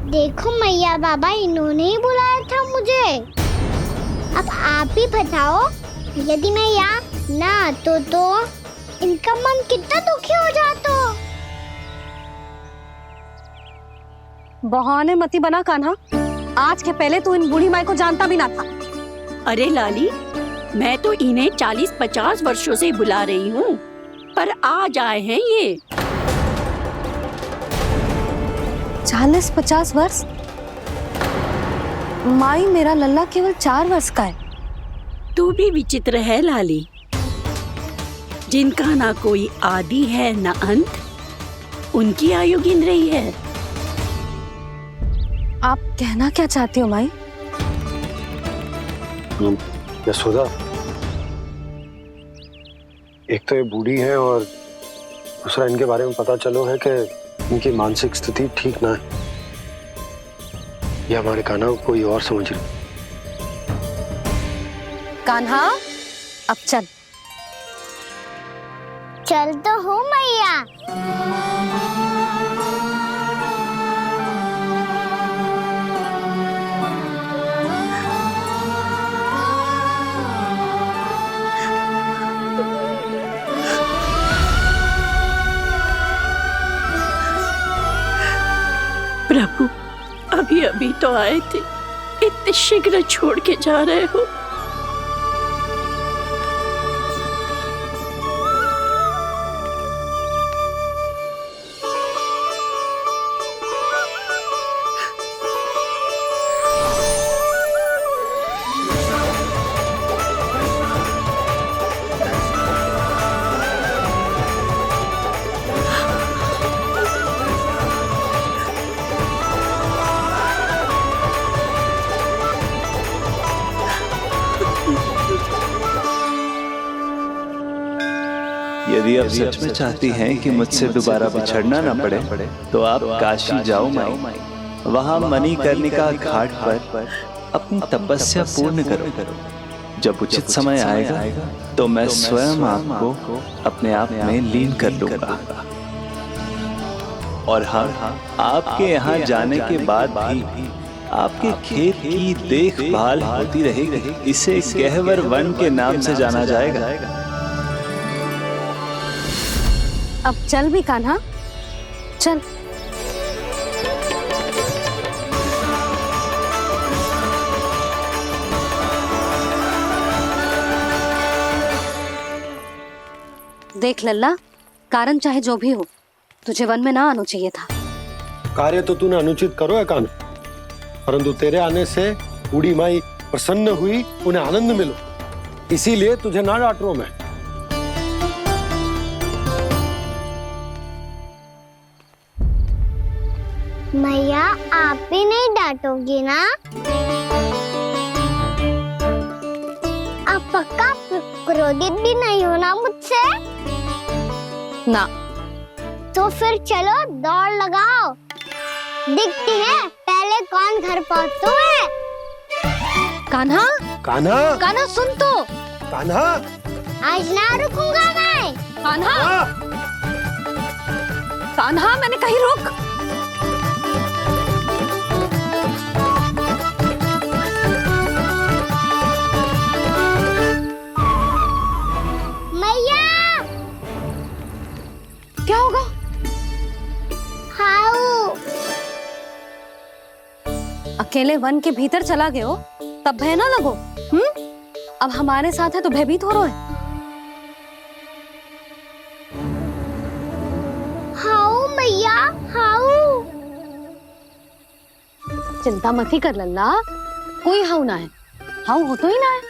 देखो मैया बाबा, इन्होंने ही बुलाया था मुझे। अब आप ही बताओ, यदि मैं यहाँ ना आतो तो इनका मन कितना दुखी हो जाता। बहाने मती बना कान्हा, आज के पहले तू इन बूढ़ी माई को जानता भी ना था। अरे लाली, मैं तो इन्हें 40-50 वर्षों से बुला रही हूँ, पर आज आए हैं ये। 40-50 वर्ष? माई, मेरा लल्ला केवल 4 वर्ष का है। तू भी विचित्र है लाली, जिनका ना कोई आदि है ना अंत, उनकी आयु गिन रही है। आप कहना क्या चाहती हो माई? यशोदा, एक तो ये बूढ़ी है और दूसरा इनके बारे में पता चलो है कि इनकी मानसिक स्थिति ठीक ना है। ये हमारे कान्हा को कोई और समझ रही। कान्हा, अब चल। चल तो हूँ मैया। प्रभु, अभी अभी तो आए थे, इतने शीघ्र छोड़ के जा रहे हो। यदि आप सच में चाहती हैं कि मुझसे दोबारा बिछड़ना ना पड़े तो आप काशी जाओ माई। वहां मणिकर्णिका घाट पर अपनी तपस्या पूर्ण करो। जब उचित समय आएगा तो मैं स्वयं आपको अपने आप में लीन कर लूंगा। और हाँ, आपके यहाँ जाने के बाद भी आपके खेत की देखभाल होती रहेगी। इसे गहवर वन के नाम से जाना जाएगा। अब चल भी कान्हा, चल। देख लल्ला, कारण चाहे जो भी हो, तुझे वन में ना आना चाहिए था। कार्य तो तूने अनुचित करो है कान्हा, परंतु तेरे आने से बूढ़ी माई प्रसन्न हुई, उन्हें आनंद मिलो, इसीलिए तुझे ना डांट रहा हूं मैं। मैया, आप भी नहीं डांटोगी ना? आप पक्का क्रोधित भी नहीं हो ना मुझसे? ना। तो फिर चलो दौड़ लगाओ, दिखती है पहले कौन घर पहुंचता है। कान्हा, कान्हा, कान्हा सुन तो। कान्हा, आज ना रुकूंगा मैं। कान्हा, कान्हा, मैंने कहीं रुक। मैया, क्या होगा? हाउ अकेले वन के भीतर चला गए हो तब भय ना लगो। अब हमारे साथ है तो भयभीत हो रहे हो। हाउ मैया, हाउ। चिंता मत ही कर लल्ला, कोई हाउ ना है। हाउ हो तो ही ना है।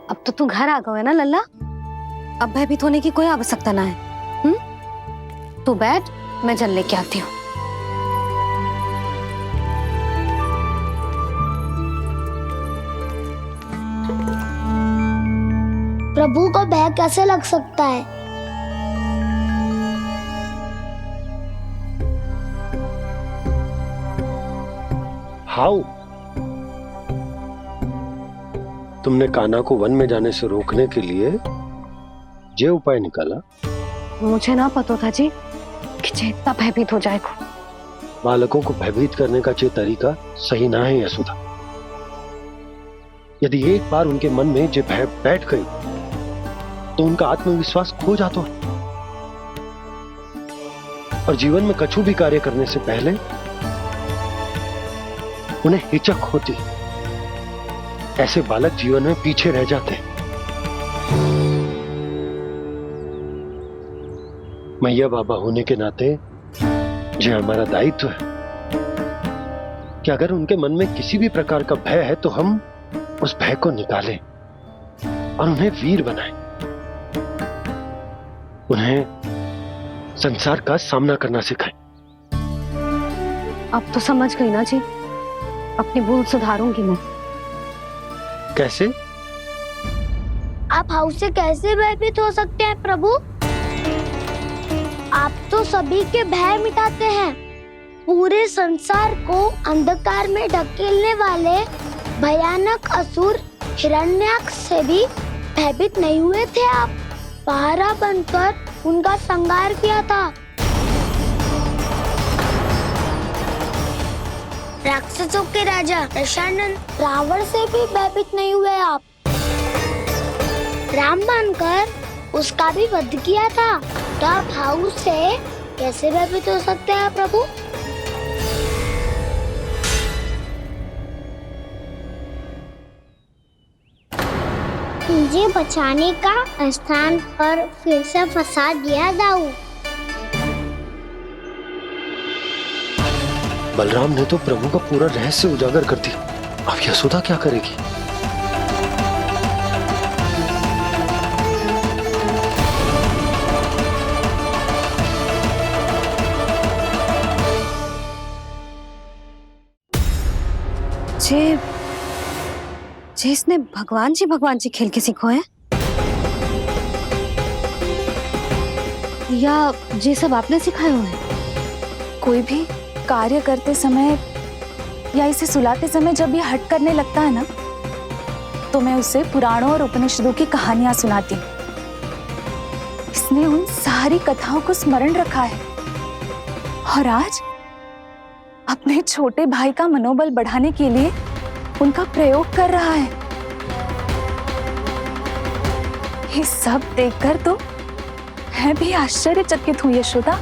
अब तो तू घर आ गए ना लल्ला, अब भयभीत होने की कोई आवश्यकता ना है। तू बैठ, मैं जल लेके आती हूँ। प्रभु को भय कैसे लग सकता है? हाउ? तुमने कान्हा को वन में जाने से रोकने के लिए ये उपाय निकाला? मुझे ना पता था जी कि जे इतना भयभीत हो जाएगा। बालकों को भयभीत करने का ये तरीका सही ना है यशोदा। यदि एक बार उनके मन में ये भय बैठ गई तो उनका आत्मविश्वास खो जाता है और जीवन में कछु भी कार्य करने से पहले उन्हें हिचक होती। ऐसे बालक जीवन में पीछे रह जाते हैं। मैया बाबा होने के नाते यह हमारा दायित्व है कि अगर उनके मन में किसी भी प्रकार का भय है तो हम उस भय को निकालें और उन्हें वीर बनाएं, उन्हें संसार का सामना करना सिखाएं। अब तो समझ गई ना जी, अपनी भूल सुधारूंगी मैं। कैसे? आप हाउ से कैसे भयभीत हो सकते हैं प्रभु? आप तो सभी के भय मिटाते हैं। पूरे संसार को अंधकार में ढकेलने वाले भयानक असुर हिरण्याक्ष से भी भयभीत नहीं हुए थे आप। पहरा बनकर उनका संहार किया था। राक्षसों के राजा दशानन रावण से भी भयभीत नहीं हुए आप। राम बनकर उसका भी वध किया था। तो आप हाउ से कैसे भयभीत हो सकते हैं प्रभु? मुझे बचाने का स्थान पर फिर से फंसा दिया दाऊ। बलराम ने तो प्रभु का पूरा रहस्य उजागर कर दिया। अब यशोदा क्या करेगी? जे इसने भगवान जी खेल के सीखो है, या ये सब आपने सिखाए हुए हैं? कोई भी कार्य करते समय या इसे सुलाते समय जब ये हट करने लगता है ना, तो मैं उसे पुराणों और उपनिषदों की कहानियां सुनाती हूँ। इसने उन सारी कथाओं को स्मरण रखा है और आज अपने छोटे भाई का मनोबल बढ़ाने के लिए उनका प्रयोग कर रहा है। ये सब देखकर तो मैं भी आश्चर्यचकित हूँ यशोदा।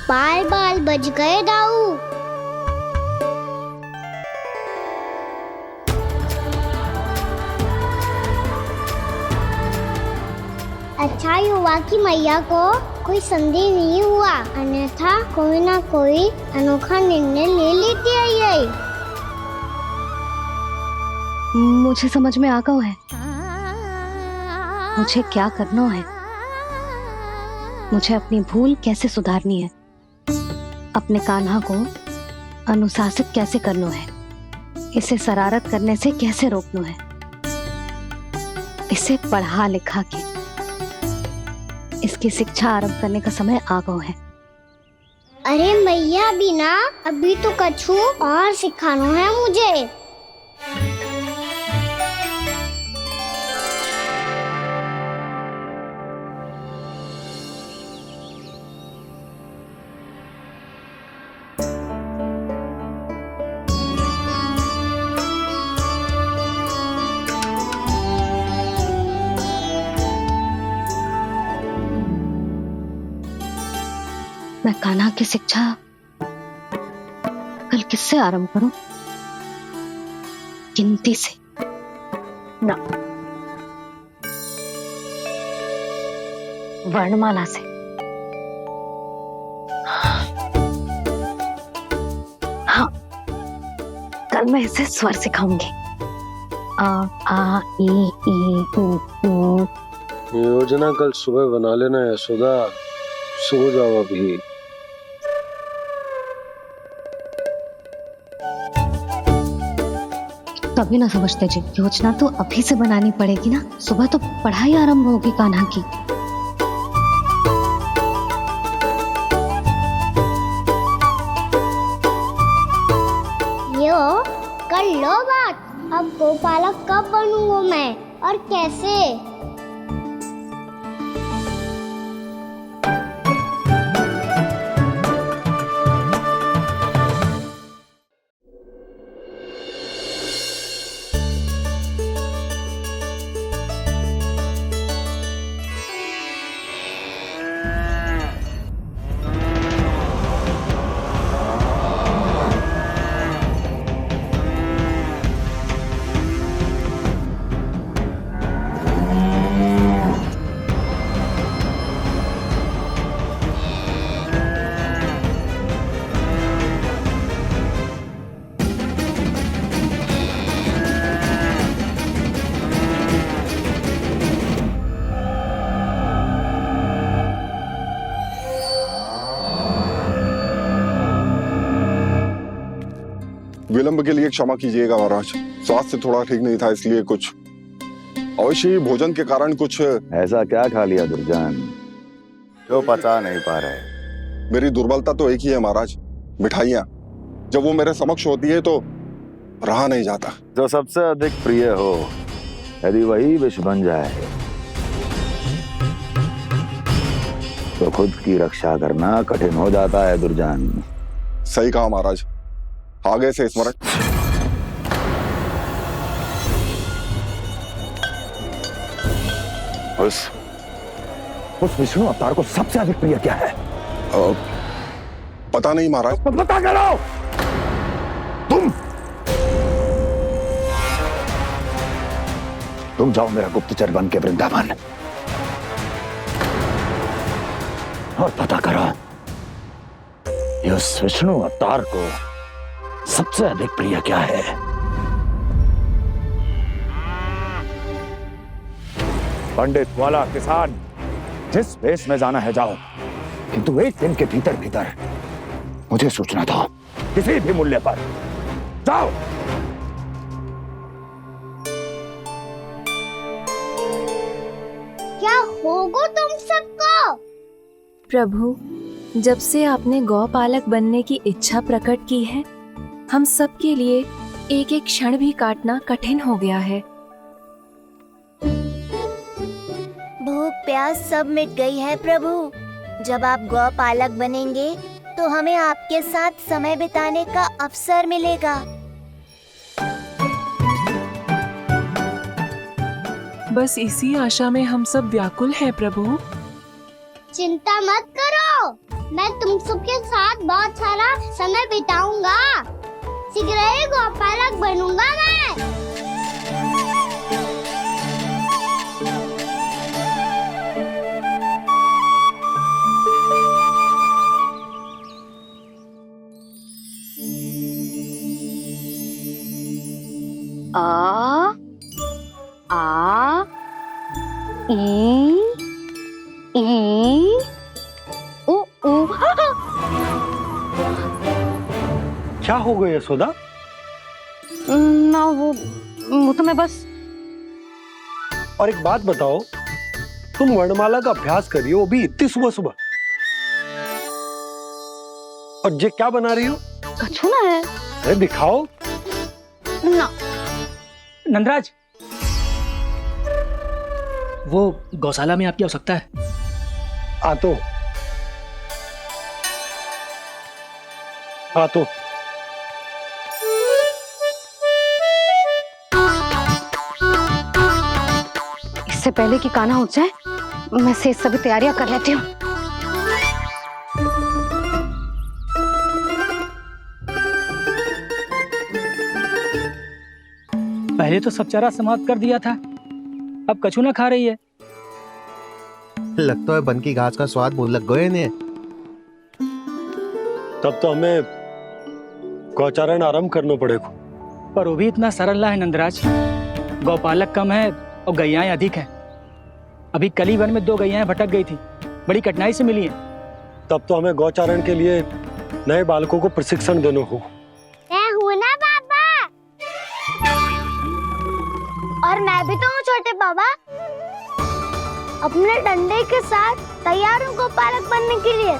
बाल बच गए दाऊ। अच्छा ही हुआ कि मैया को कोई संदेह नहीं हुआ, अन्यथा कोई ना कोई अनोखा निर्णय ले लेती है ये। मुझे समझ में आ गया है मुझे क्या करना है। मुझे अपनी भूल कैसे सुधारनी है, अपने कान्हा को अनुशासित कैसे करना है, इसे शरारत करने से कैसे रोकना है, इसे पढ़ा लिखा के इसकी शिक्षा आरंभ करने का समय आ गया है। अरे मैया बिना अभी तो कछु और सिखाना है मुझे। मैं कान्हा की शिक्षा कल किससे आरंभ करूं? गिनती से ना, वर्णमाला से। हाँ, कल मैं इसे स्वर सिखाऊंगी। आ ई उ ऊ। योजना कल सुबह बना लेना यशोदा, सो जाओ अभी। कभी ना समझते जी, योजना तो अभी से बनानी पड़ेगी ना। सुबह तो पढ़ाई आरंभ होगी कान्हा की। यो कर लो बात। अब गोपालक कब बनूंगा मैं और कैसे? विलंब के लिए क्षमा कीजिएगा महाराज, स्वास्थ्य थोड़ा ठीक नहीं था इसलिए कुछ अवश्य ही भोजन के कारण कुछ। ऐसा क्या खा लिया दुर्जन जो पता नहीं पा रहे? मेरी दुर्बलता तो एक ही है महाराज, मिठाइयाँ। जब वो मेरे समक्ष होती है तो रहा नहीं जाता। जो सबसे अधिक प्रिय हो यदि वही विष बन जाए तो खुद की रक्षा करना कठिन हो जाता है दुर्जन। सही कहा महाराज, आगे से स्मरण। उस विष्णु अवतार को सबसे अधिक प्रिय क्या है? पता नहीं महाराज। पता करो। तुम जाओ मेरा गुप्तचर बन के वृंदावन और पता करो इस विष्णु अवतार को सबसे अधिक प्रिय क्या है। पंडित वाला किसान जिस वेश में जाना है जाओ, किंतु एक दिन के भीतर भीतर मुझे सूचना दो। किसी भी मूल्य पर। जाओ। क्या होगा तुम सबको? प्रभु, जब से आपने गौपालक बनने की इच्छा प्रकट की है, हम सब के लिए एक एक क्षण भी काटना कठिन हो गया है। भूख प्यास सब मिट गई है प्रभु। जब आप गौपालक बनेंगे तो हमें आपके साथ समय बिताने का अवसर मिलेगा। बस इसी आशा में हम सब व्याकुल हैं प्रभु। चिंता मत करो, मैं तुम सबके साथ बहुत सारा समय बिताऊंगा। शीघ्र ही गौपालक बनूंगा मैं। आ आ ई ऊ ऊ। क्या हो गया यशोदा? ना वो तो मैं बस। और एक बात बताओ, तुम वर्णमाला का अभ्यास कर रही हो, वो भी इतनी सुबह सुबह, और ये क्या बना रही हो? कछुआ है। अरे दिखाओ ना। नंदराज, वो गौशाला में आपकी आवश्यकता है। आतो आतो। इससे पहले कि कान्हा उठ जाए, मैं से सभी तैयारियां कर लेती हूँ। पहले तो सब चारा समाप्त कर दिया था, अब कछू ना खा रही है। लगता है बन की घास का स्वाद भूल लग गए ने। तब तो हमें गौचारण आरंभ करना पड़ेगा। पर वो भी इतना सरल ना है नंदराज। गौपालक कम है और गैयाएं अधिक हैं। अभी कल ही वन में 2 गैयाएं भटक गई थी, बड़ी कठिनाई से मिली हैं। तब तो हमें गौचारण के लिए नए बालकों को प्रशिक्षण देना होगा। मैं हूँ ना बाबा, और मैं भी तो हूँ छोटे बाबा। अपने डंडे के साथ तैयार हूँ गौपालक बनने के लिए।